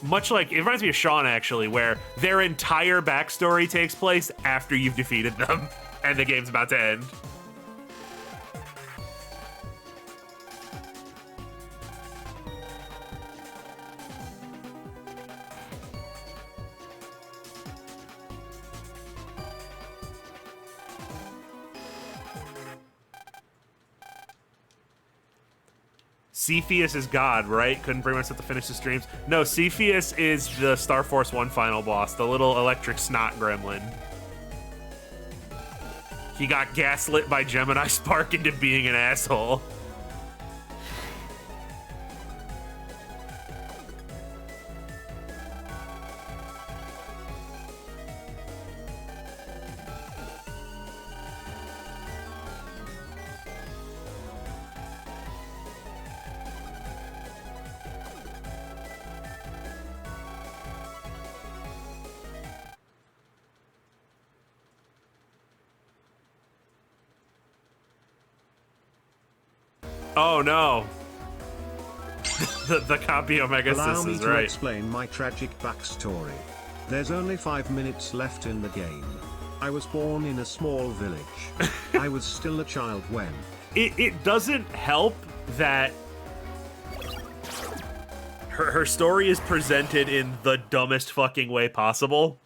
much like, it reminds me of Shawn, actually, where their entire backstory takes place after you've defeated them, and the game's about to end. Cepheus is God, right? Couldn't bring myself to finish the streams. No, Cepheus is the Star Force 1 final boss, the little electric snot gremlin. He got gaslit by Gemini Spark into being an asshole. Oh no. the copy Omega Allow Sis me is to right. explain my tragic backstory. There's only 5 minutes left in the game. I was born in a small village. I was still a child when... It doesn't help that her story is presented in the dumbest fucking way possible.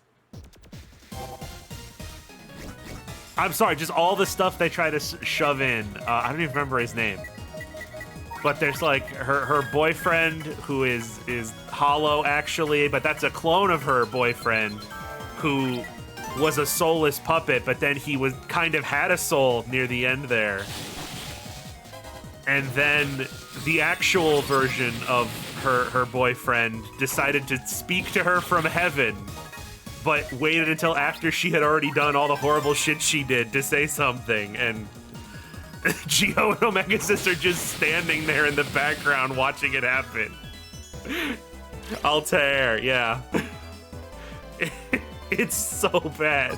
I'm sorry, just all the stuff they try to shove in. I don't even remember his name. But there's like her boyfriend who is hollow actually, but that's a clone of her boyfriend who was a soulless puppet, but then he was kind of had a soul near the end there. And then the actual version of her boyfriend decided to speak to her from heaven, but waited until after she had already done all the horrible shit she did to say something, and Geo and Omega Sis are just standing there in the background watching it happen. Altair, yeah. It's so bad.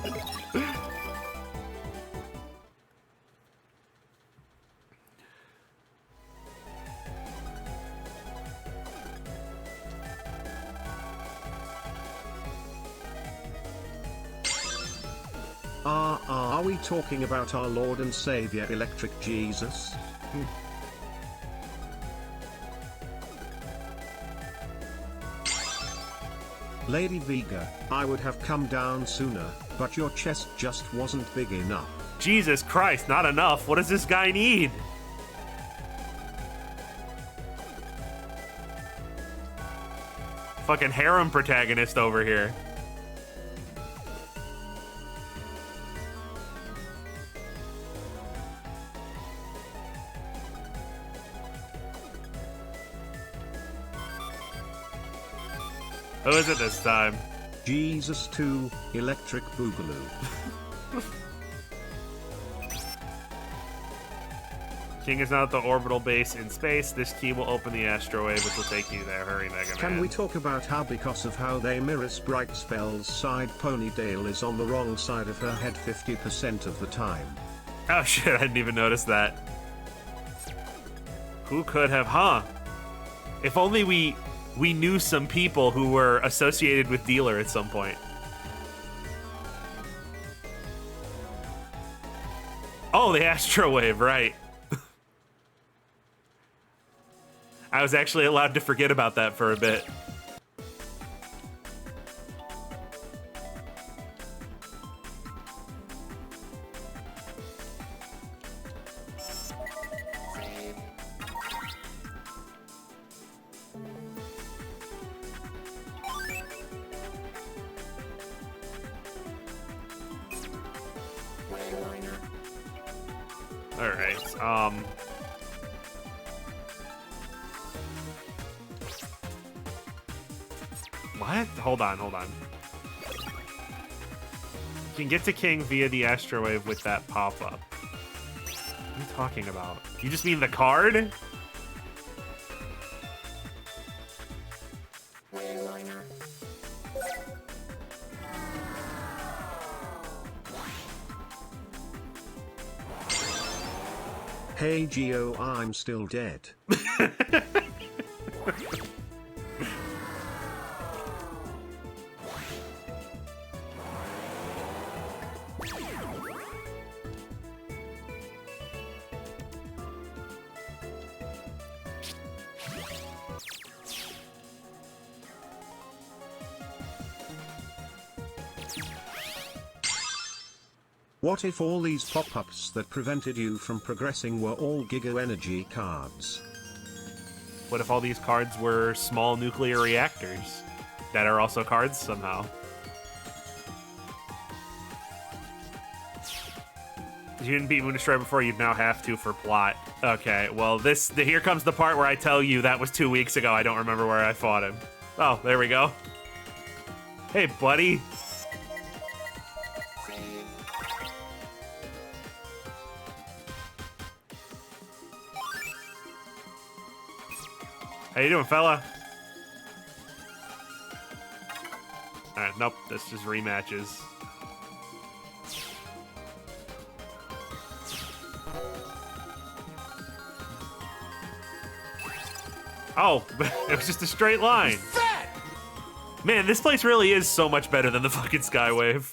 Are we talking about our Lord and Savior Electric Jesus? Lady Vega, I would have come down sooner, but your chest just wasn't big enough. Jesus Christ, not enough. What does this guy need? Fucking harem protagonist over here. Who is it this time? Jesus 2, Electric Boogaloo. King is now at the orbital base in space. This key will open the astrowave, which will take you there. Hurry, Mega Man. Can we talk about how because of how they mirror Sprite Spell's side ponytail is on the wrong side of her head 50% of the time? Oh shit, I didn't even notice that. Who could have, huh? If only we knew some people who were associated with Dealer at some point. Oh, the astrowave, right. I was actually allowed to forget about that for a bit. What? Hold on. You can get to King via the astrowave with that pop-up. What are you talking about? You just mean the card? Hey Geo, I'm still dead. What if all these pop-ups that prevented you from progressing were all Giga Energy cards? What if all these cards were small nuclear reactors that are also cards somehow? You didn't beat Moon Destroyer before, you'd now have to for plot. Okay, well, here comes the part where I tell you that was 2 weeks ago. I don't remember where I fought him. Oh, there we go. Hey, buddy. How you doing, fella? Alright, nope, that's just rematches. Oh, it was just a straight line. Man, this place really is so much better than the fucking Skywave.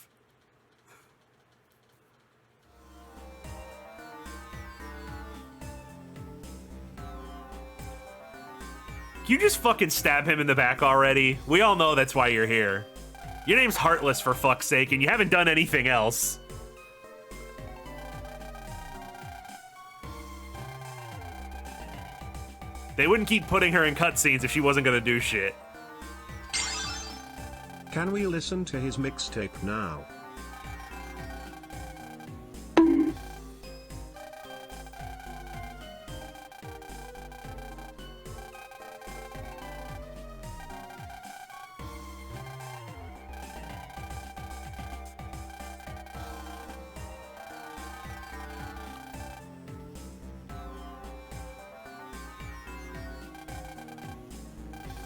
Can you just fucking stab him in the back already? We all know that's why you're here. Your name's Heartless, for fuck's sake, and you haven't done anything else. They wouldn't keep putting her in cutscenes if she wasn't gonna do shit. Can we listen to his mixtape now?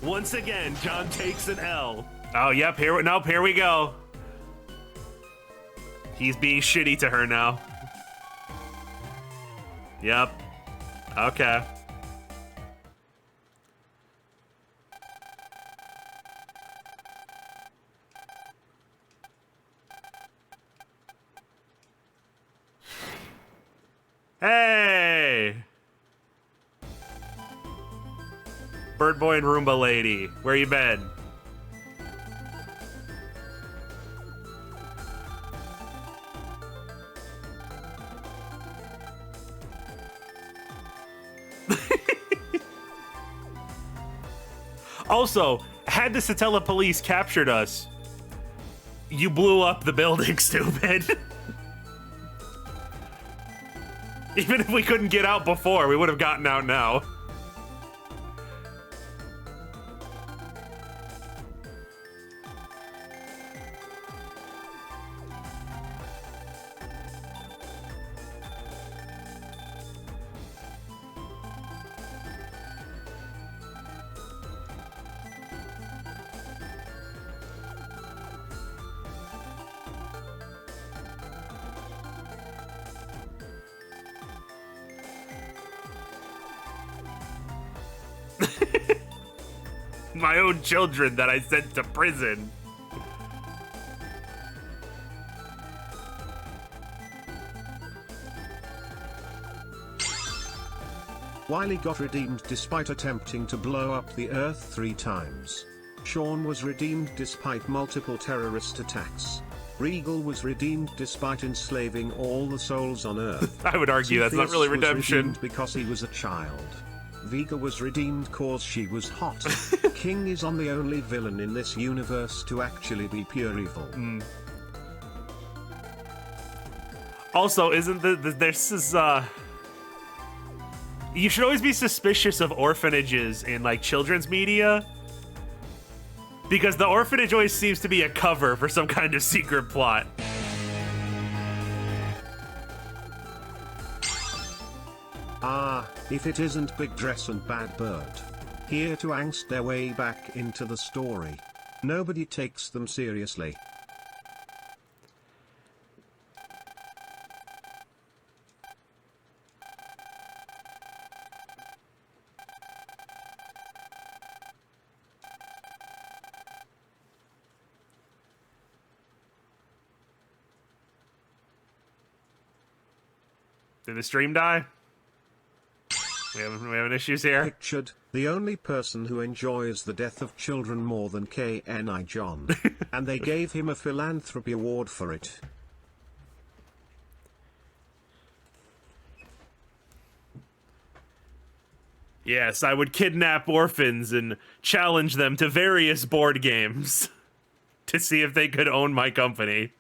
Once again, John takes an L. Oh, yep, here we go. He's being shitty to her now. Yep. Okay. Hey! Bird Boy and Roomba Lady, where you been? Also, had the Satella police captured us, you blew up the building, stupid. Even if we couldn't get out before, we would have gotten out now. My own children that I sent to prison. Wily got redeemed despite attempting to blow up the Earth 3 times. Sean was redeemed despite multiple terrorist attacks. Regal was redeemed despite enslaving all the souls on Earth. I would argue that's not really Cepheus was redemption. redeemed because he was a child. Vega was redeemed cause she was hot. King is on the only villain in this universe to actually be pure evil. Also, isn't this is you should always be suspicious of orphanages in like children's media, because the orphanage always seems to be a cover for some kind of secret plot. Ah, if it isn't Big Dress and Bad Bird. Here to angst their way back into the story. Nobody takes them seriously. Did the stream die? We having issues here? Pictured, the only person who enjoys the death of children more than KNI John. And they gave him a philanthropy award for it. Yes, I would kidnap orphans and challenge them to various board games to see if they could own my company.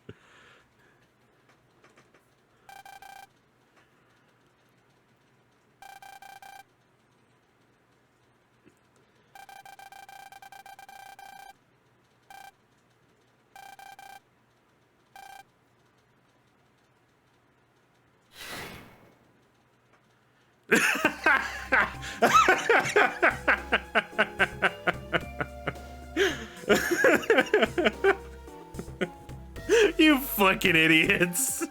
You fucking idiots.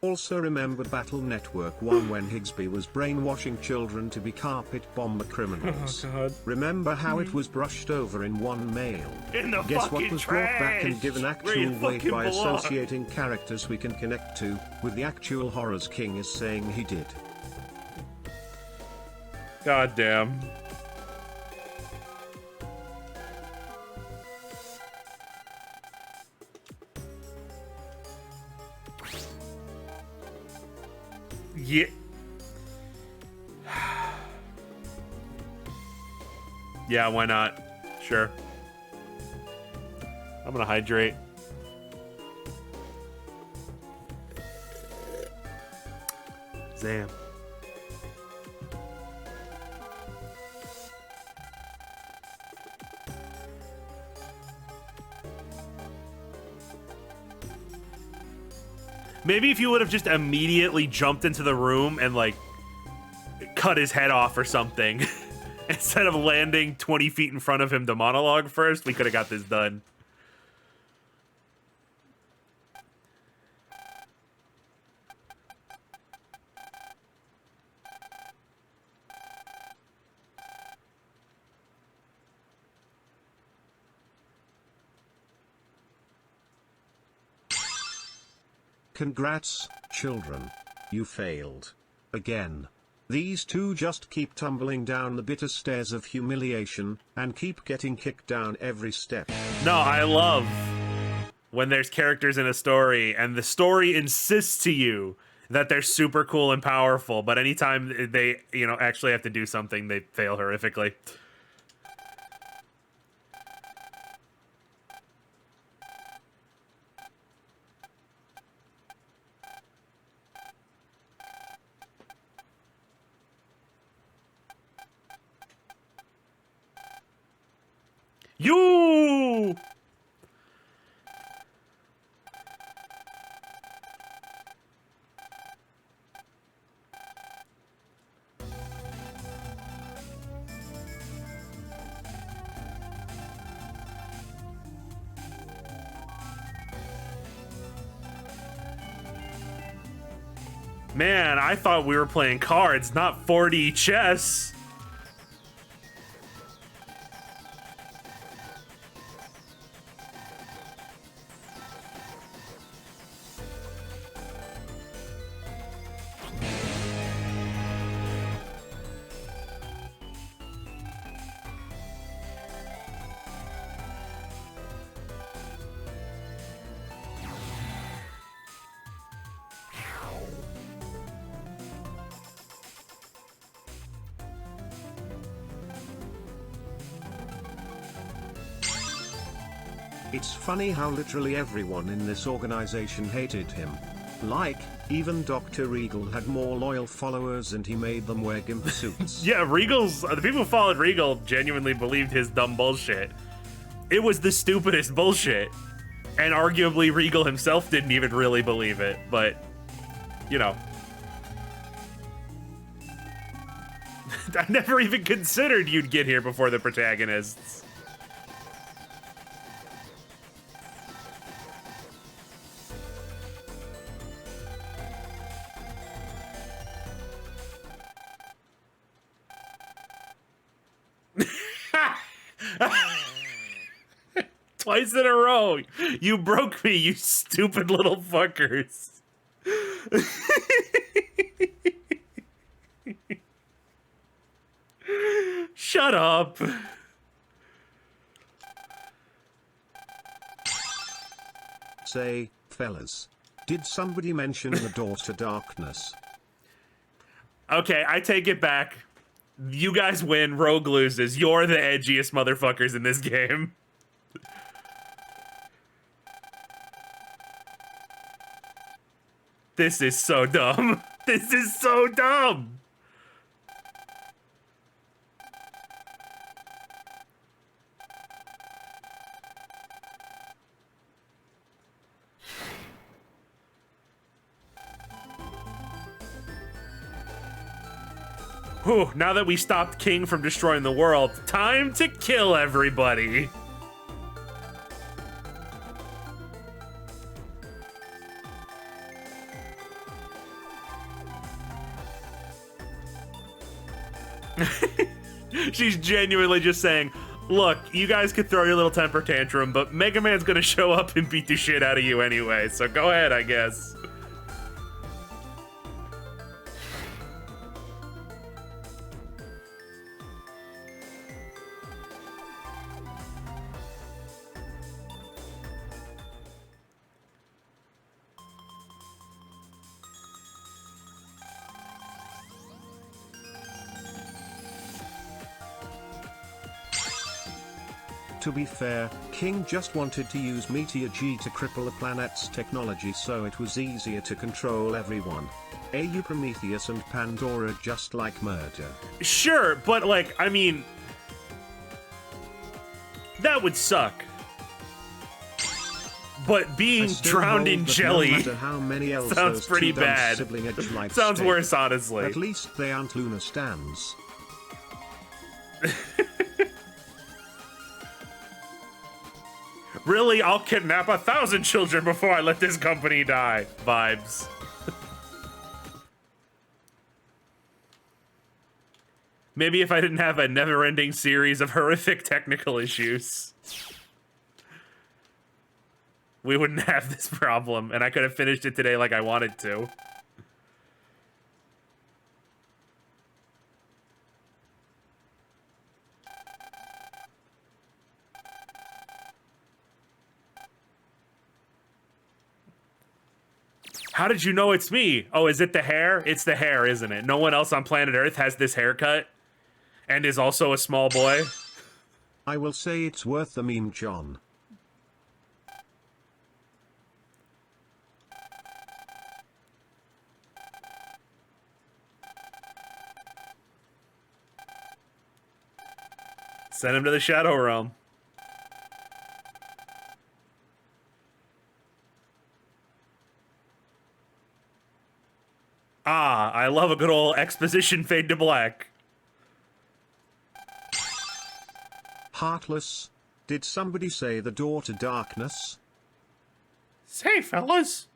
Also remember Battle Network 1 when Higsby was brainwashing children to be carpet bomber criminals. Oh, God. Remember how it was brushed over in one mail? In the Guess what fucking was brought back and trash, given where you actual weight fucking by belong. associating characters we can connect to, with the actual horrors King is saying he did. God damn. Yeah. Yeah, why not? Sure. I'm gonna hydrate. Zam. Maybe if you would have just immediately jumped into the room and, like, cut his head off or something, instead of landing 20 feet in front of him to monologue first, we could have got this done. Congrats, children. You failed. Again. These two just keep tumbling down the bitter stairs of humiliation, and keep getting kicked down every step. No, I love when there's characters in a story, and the story insists to you that they're super cool and powerful, but anytime they, you know, actually have to do something, they fail horrifically. You! Man, I thought we were playing cards, not 4D chess. It's funny how literally everyone in this organization hated him. Like, even Dr. Regal had more loyal followers and he made them wear gimp suits. Yeah, Regal's, the people who followed Regal genuinely believed his dumb bullshit. It was the stupidest bullshit. And arguably Regal himself didn't even really believe it, but, you know. I never even considered you'd get here before the protagonists. Twice in a row. You broke me, you stupid little fuckers. Shut up. Say, fellas. Did somebody mention the door to darkness? Okay, I take it back. You guys win, Rogue loses. You're the edgiest motherfuckers in this game. This is so dumb. This is so dumb. Whew, now that we stopped King from destroying the world, time to kill everybody. She's genuinely just saying, look, you guys could throw your little temper tantrum, but Mega Man's gonna show up and beat the shit out of you anyway, so go ahead, I guess. To be fair, King just wanted to use Meteor G to cripple the planet's technology so it was easier to control everyone. AU Prometheus and Pandora just like murder. Sure, but like, I mean, that would suck. But being drowned in jelly no matter how many else sounds those pretty two dumb bad. sibling edge-lights Sounds take, worse, honestly. At least they aren't Luna stands. Really, I'll kidnap 1,000 children before I let this company die. Vibes. Maybe if I didn't have a never-ending series of horrific technical issues, we wouldn't have this problem, and I could have finished it today like I wanted to. How did you know it's me? Oh, is it the hair? It's the hair, isn't it? No one else on planet Earth has this haircut and is also a small boy. I will say it's worth the meme, John. Send him to the Shadow Realm. Ah, I love a good old exposition fade to black. Heartless. Did somebody say the door to darkness? Say, fellas.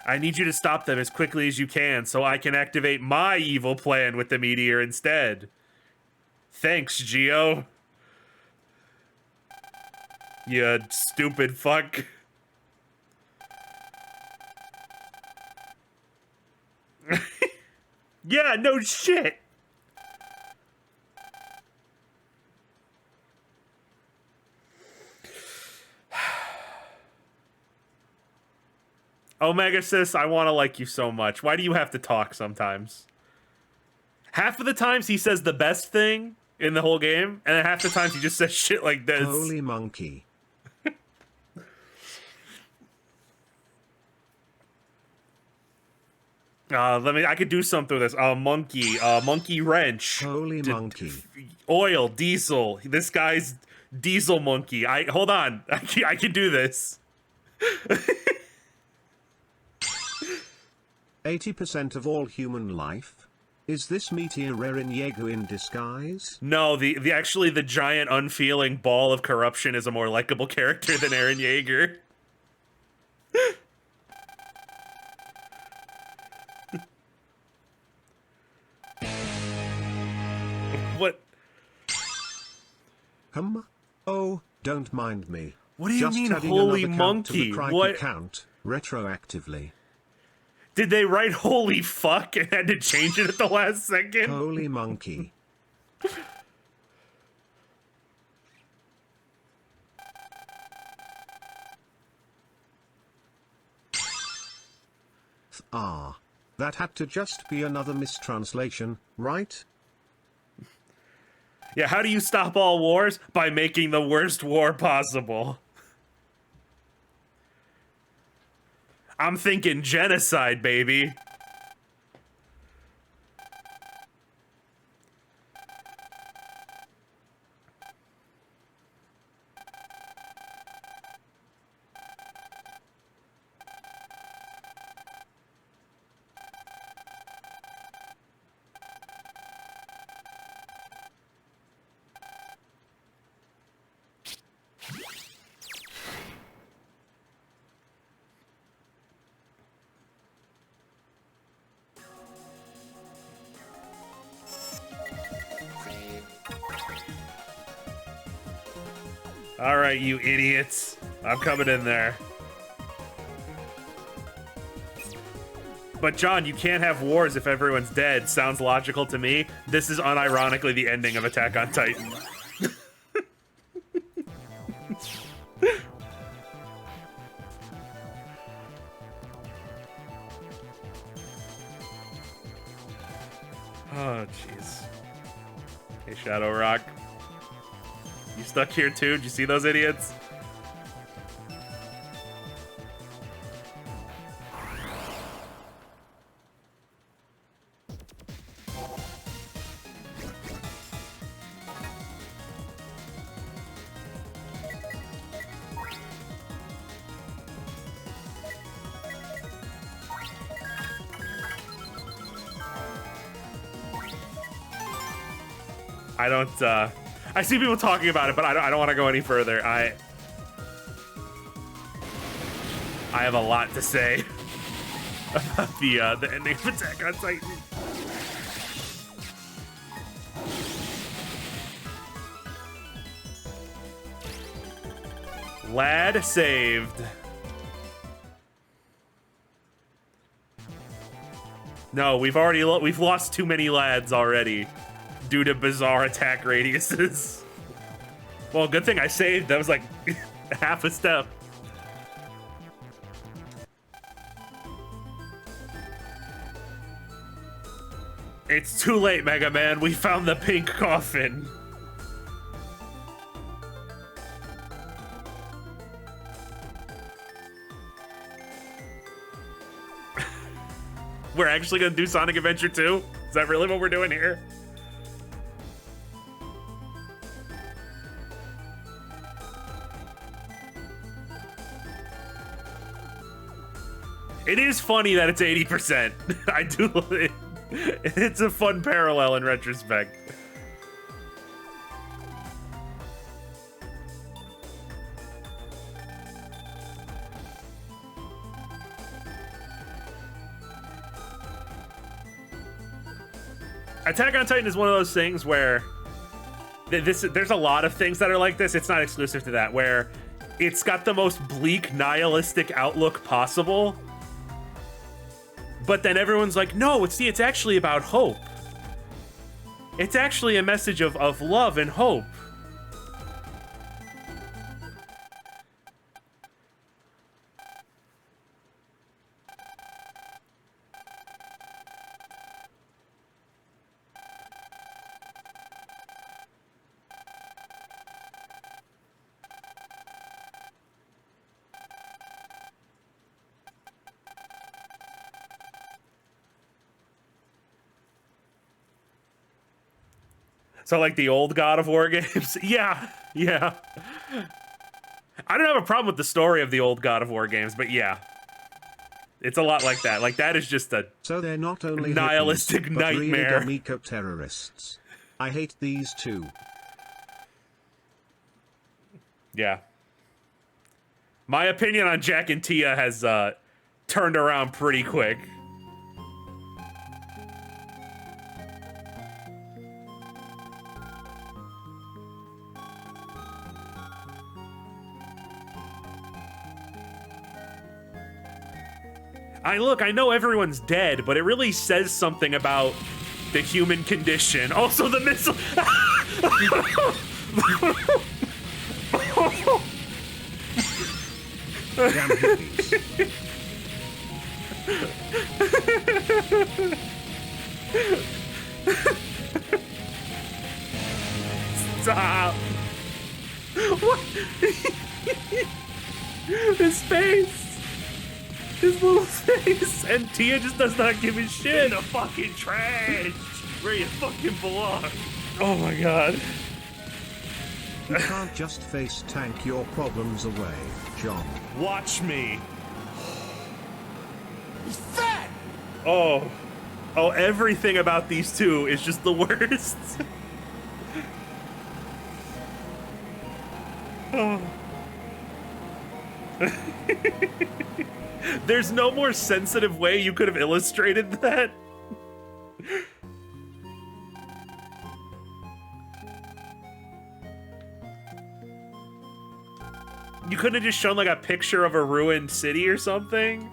I need you to stop them as quickly as you can so I can activate my evil plan with the meteor instead. Thanks, Geo. You stupid fuck. Yeah, no shit. Omega Sis, I want to like you so much. Why do you have to talk sometimes? Half of the times he says the best thing in the whole game, and then half the times he just says shit like this. Holy monkey. I could do something with this. Monkey wrench. Holy monkey. Oil, diesel. This guy's diesel monkey. Hold on. I can do this. 80% of all human life? Is this meteor Eren Yeager in disguise? No, actually the giant unfeeling ball of corruption is a more likable character than Eren Yeager. What? Oh, don't mind me. What do you Just mean, adding holy another count to monkey? the crikey What? count retroactively. Did they write holy fuck and had to change it at the last second? Holy monkey. That had to just be another mistranslation, right? Yeah, how do you stop all wars? By making the worst war possible. I'm thinking genocide, baby. All right, you idiots. I'm coming in there. But John, you can't have wars if everyone's dead. Sounds logical to me. This is unironically the ending of Attack on Titan. Oh, jeez. Hey, Shadow Rock. You stuck here too? Did you see those idiots? I don't, I see people talking about it, but I don't want to go any further. I have a lot to say about the ending of Attack on Titan. Lad saved. No, we've lost too many lads already due to bizarre attack radiuses. Well, good thing I saved. That was like half a step. It's too late, Mega Man. We found the pink coffin. We're actually gonna do Sonic Adventure 2? Is that really what we're doing here? It is funny that it's 80%. I do. It's a fun parallel in retrospect. Attack on Titan is one of those things where there's a lot of things that are like this. It's not exclusive to that, where it's got the most bleak, nihilistic outlook possible. But then everyone's like, no, it's actually about hope. It's actually a message of love and hope. So like the old God of War games? Yeah, yeah. I don't have a problem with the story of the old God of War games, but yeah. It's a lot like that. Like that is just a so they're not only nihilistic hippies, but nightmare. really eco-terrorists. I hate these two. Yeah. My opinion on Jack and Tia has turned around pretty quick. I know everyone's dead, but it really says something about the human condition. Also, the missile. Damn hippies. Stop. What? His face. His little face. And Tia just does not give a shit. In the fucking trash where you fucking belong. Oh my god. You can't just face tank your problems away, John. Watch me. He's fat! Oh. Oh, everything about these two is just the worst. Oh. There's no more sensitive way you could have illustrated that. You couldn't have just shown like a picture of a ruined city or something?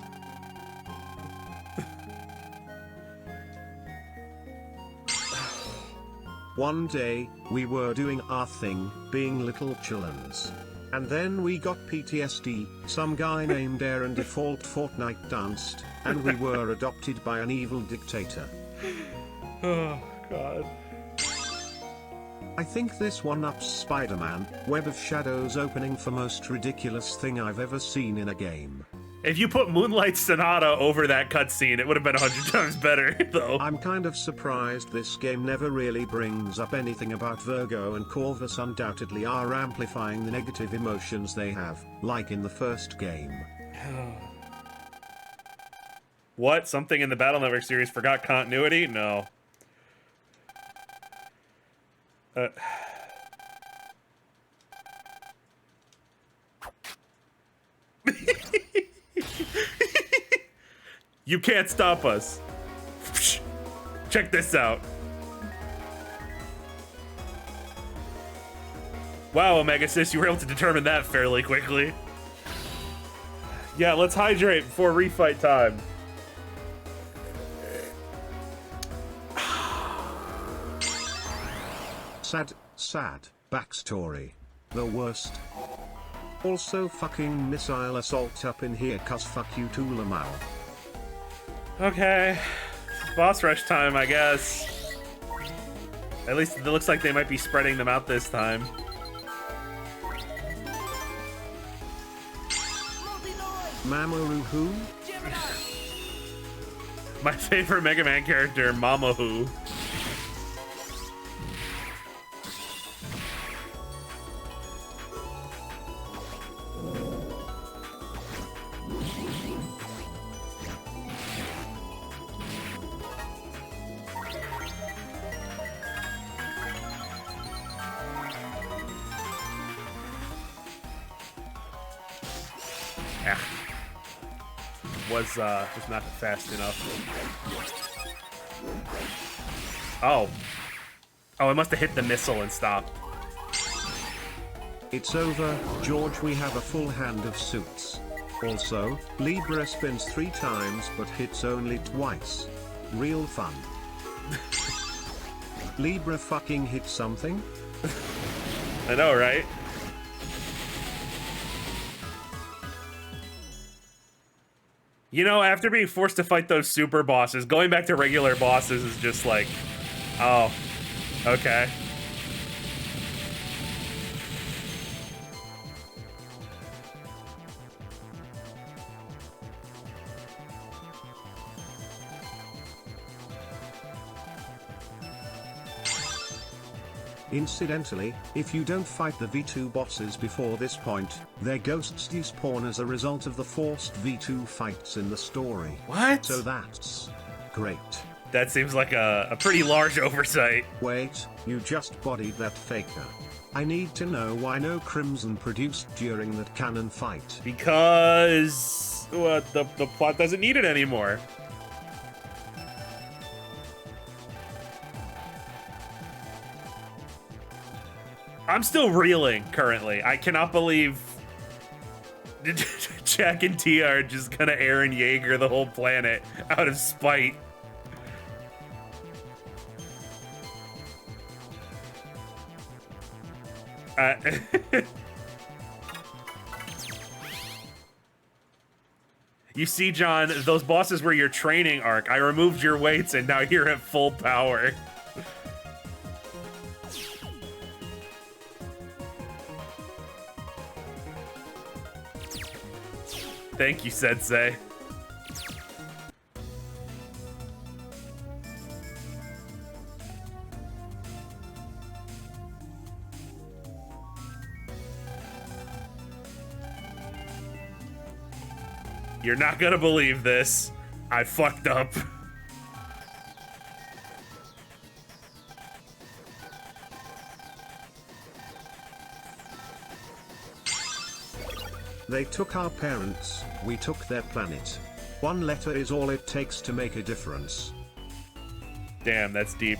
One day, we were doing our thing, being little chillins. And then we got PTSD, some guy named Aaron default Fortnite danced, and we were adopted by an evil dictator. Oh, God. I think this one-ups Spider-Man, Web of Shadows opening for most ridiculous thing I've ever seen in a game. If you put Moonlight Sonata over that cutscene, it would have been 100 times better, though. I'm kind of surprised this game never really brings up anything about Virgo and Corvus undoubtedly are amplifying the negative emotions they have, like in the first game. What? Something in the Battle Network series forgot continuity? No. You can't stop us. Check this out. Wow, Omega Sis, you were able to determine that fairly quickly. Yeah, let's hydrate before refight time. Sad backstory. The worst. Also fucking missile assault up in here cuz fuck you to Lamau. Okay. Boss rush time, I guess. At least it looks like they might be spreading them out this time. Mamoru who? My favorite Mega Man character, Mamahu. Was not fast enough. Oh. Oh, I must have hit the missile and stopped. It's over, George. We have a full hand of suits. Also, Libra spins 3 times but hits only twice. Real fun. Libra fucking hit something? I know, right? You know, after being forced to fight those super bosses, going back to regular bosses is just like, oh, okay. Incidentally, if you don't fight the V2 bosses before this point, their ghosts despawn as a result of the forced V2 fights in the story. What? So that's great. That seems like a pretty large oversight. Wait, you just bodied that faker. I need to know why no Crimson produced during that canon fight. Because the plot doesn't need it anymore. I'm still reeling currently. I cannot believe Jack and Tia are just gonna Aaron Yeager the whole planet out of spite. You see, John, those bosses were your training arc. I removed your weights and now you're at full power. Thank you, Sensei. You're not gonna believe this. I fucked up. They took our parents, we took their planet. One letter is all it takes to make a difference. Damn, that's deep.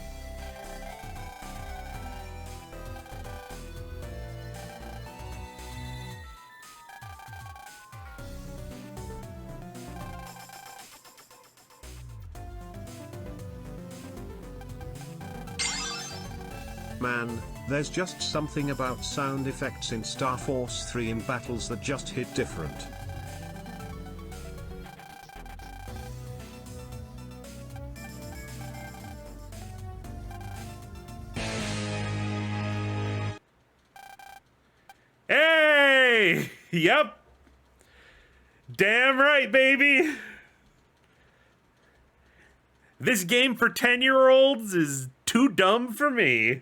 Man, there's just something about sound effects in Star Force 3 in battles that just hit different. Hey! Yep. Damn right, baby. This game for 10-year-olds is too dumb for me.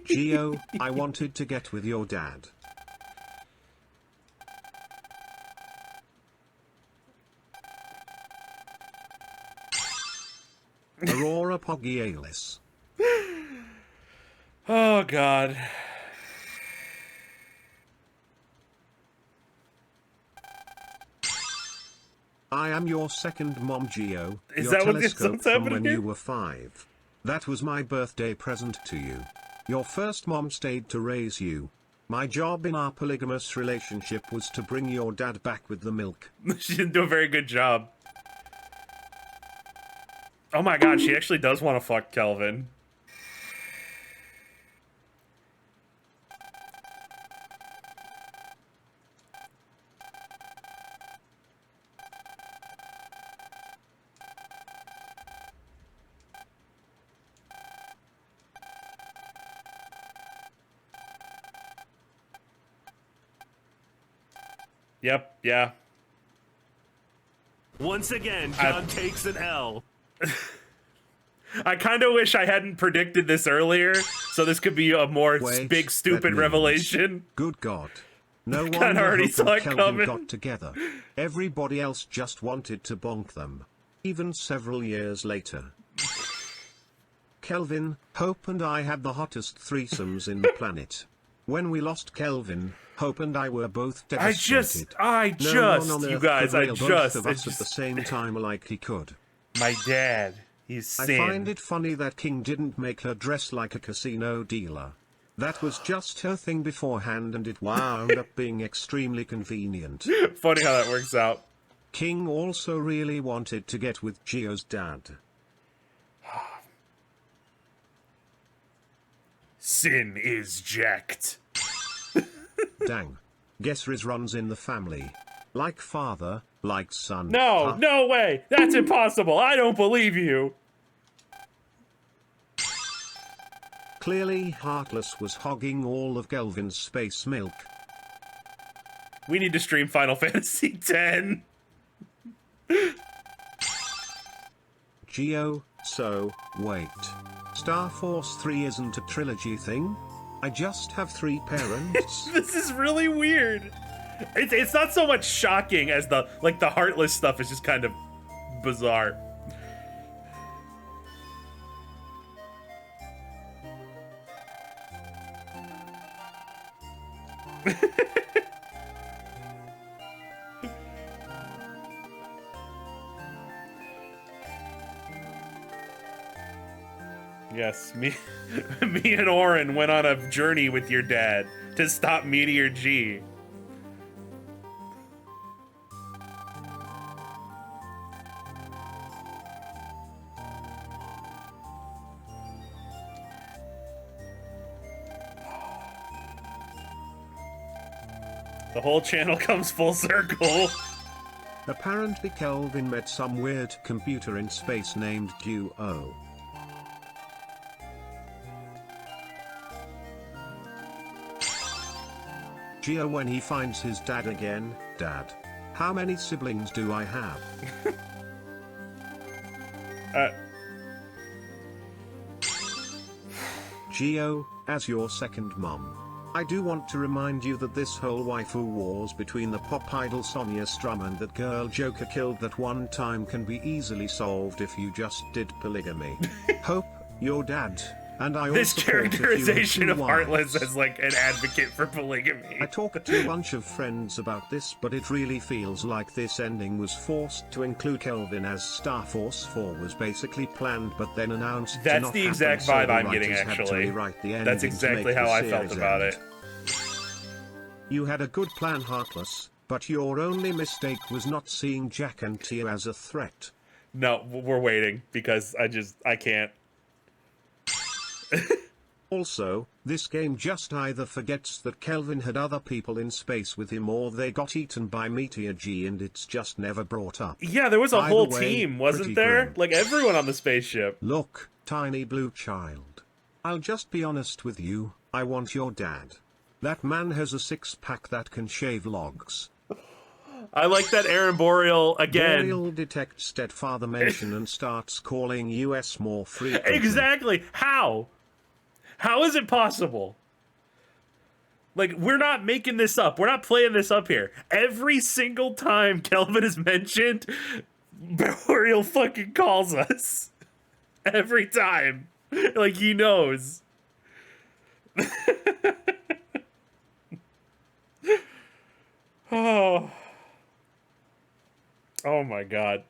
Geo, I wanted to get with your dad. Aurora Poggialis. Oh, God. I am your second mom, Geo. Is your that what telescope what's from happening when here? you were 5. That was my birthday present to you. Your first mom stayed to raise you. My job in our polygamous relationship was to bring your dad back with the milk. She didn't do a very good job. Oh my God, she actually does want to fuck Kelvin. Yep, yeah. Once again, John takes an L. I kind of wish I hadn't predicted this earlier, so this could be a more Wait, big, that stupid means- revelation. Good God. No one Kinda already Hope saw and it Kelvin coming. got together. Everybody else just wanted to bonk them. Even several years later. Kelvin, Hope and I had the hottest threesomes in the planet. When we lost Kelvin, Hope and I were both devastated. No one on you Earth guys, could I rail both just, of us at the same time like he could. my dad, he's I sin. find it funny that King didn't make her dress like a casino dealer. That was just her thing beforehand and it wound up being extremely convenient. Funny how that works out. King also really wanted to get with Geo's dad. Sin is jacked. Dang. Guess Riz runs in the family. Like father, like son. No, Huh? no way. That's impossible. I don't believe you. Clearly Heartless was hogging all of Kelvin's space milk. We need to stream Final Fantasy X. Geo, so, wait. Star Force 3 isn't a trilogy thing? I just have 3 parents? This is really weird. It's not so much shocking as the Heartless stuff is just kind of bizarre. Yes, me and Oren went on a journey with your dad to stop Meteor G. The whole channel comes full circle. Apparently Kelvin met some weird computer in space named Duo. Geo when he finds his dad again, Dad, how many siblings do I have? Geo, as your second mom. I do want to remind you that this whole waifu wars between the pop idol Sonia Strum and that girl Joker killed that one time can be easily solved if you just did polygamy. Hope, your dad, and I This all support characterization if of you Heartless wives. as like an advocate for polygamy. I talked to a bunch of friends about this, but it really feels like this ending was forced to include Kelvin, as Star Force 4 was basically planned but then announced to That's not the happen, exact so vibe the I'm getting, writers had to actually. rewrite the That's ending to exactly make how the I felt series about end. it. You had a good plan, Heartless, but your only mistake was not seeing Jack and Tia as a threat. No, we're waiting because I can't. Also, this game just either forgets that Kelvin had other people in space with him or they got eaten by Meteor G and it's just never brought up. Yeah, there was a Either whole way, team, wasn't pretty there? grim. Like everyone on the spaceship. Look, tiny blue child. I'll just be honest with you, I want your dad. That man has a six-pack that can shave logs. I like that Aaron Boreal again. Boreal detects stepfather mention and starts calling US more frequently. Exactly. How? How is it possible? Like, we're not making this up. We're not playing this up here. Every single time Kelvin is mentioned, Boreal fucking calls us. Every time. Like, he knows. Oh. Oh my god.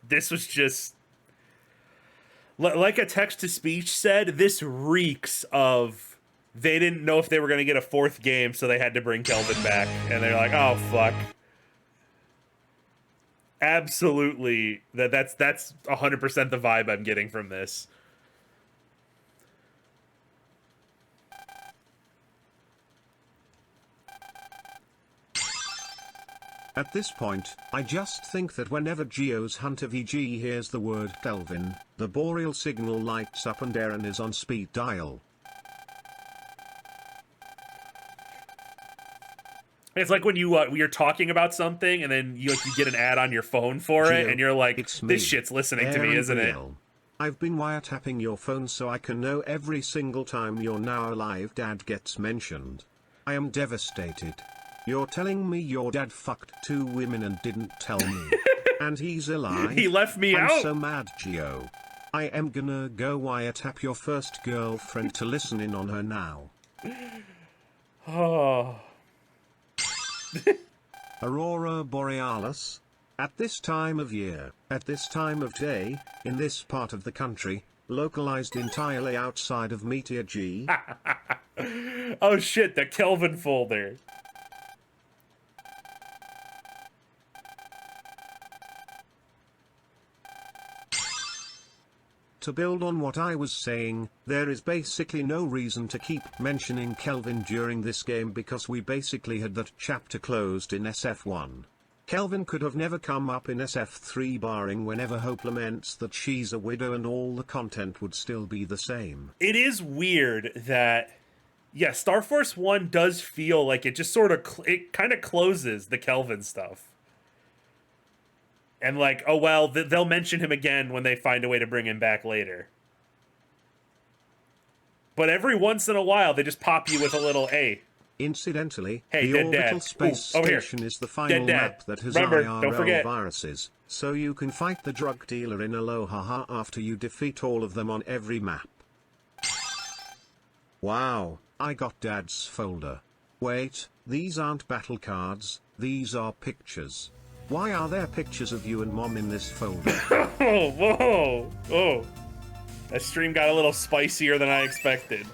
This was just like a text-to-speech said, this reeks of they didn't know if they were going to get a fourth game, so they had to bring Kelvin back, and they're like, oh fuck. Absolutely, that's 100% the vibe I'm getting from this. At this point, I just think that whenever Geo's Hunter VG hears the word Kelvin, the Boreal signal lights up and Aaron is on speed dial. It's like when you're talking about something and then you get an ad on your phone for it, Geo, and you're like, it's me, this shit's listening to me, Aaron isn't it? Brielle. I've been wiretapping your phone so I can know every single time your now alive dad gets mentioned. I am devastated. You're telling me your dad fucked 2 women and didn't tell me. And he's alive? He left me I'm out. so mad, Geo. I am gonna go wiretap your first girlfriend to listen in on her now. Oh. Aurora Borealis? At this time of year, at this time of day, in this part of the country, localized entirely outside of Meteor G. Oh shit, the Kelvin folder. To build on what I was saying, there is basically no reason to keep mentioning Kelvin during this game because we basically had that chapter closed in SF1. Kelvin could have never come up in SF3 barring whenever Hope laments that she's a widow and all the content would still be the same. It is weird that, yeah, Star Force 1 does feel like it just sort of, it kind of closes the Kelvin stuff. And like, oh well, they'll mention him again when they find a way to bring him back later. But every once in a while, they just pop you with a little, hey. Incidentally, Hey, the dead orbital dad. space Ooh, over here. station is the final Dead dad. map that has Remember, IRL don't forget. viruses, so you can fight the drug dealer in Aloha after you defeat all of them on every map. Wow, I got dad's folder. Wait, these aren't battle cards, these are pictures. Why are there pictures of you and mom in this folder? Oh, whoa. Oh. That stream got a little spicier than I expected.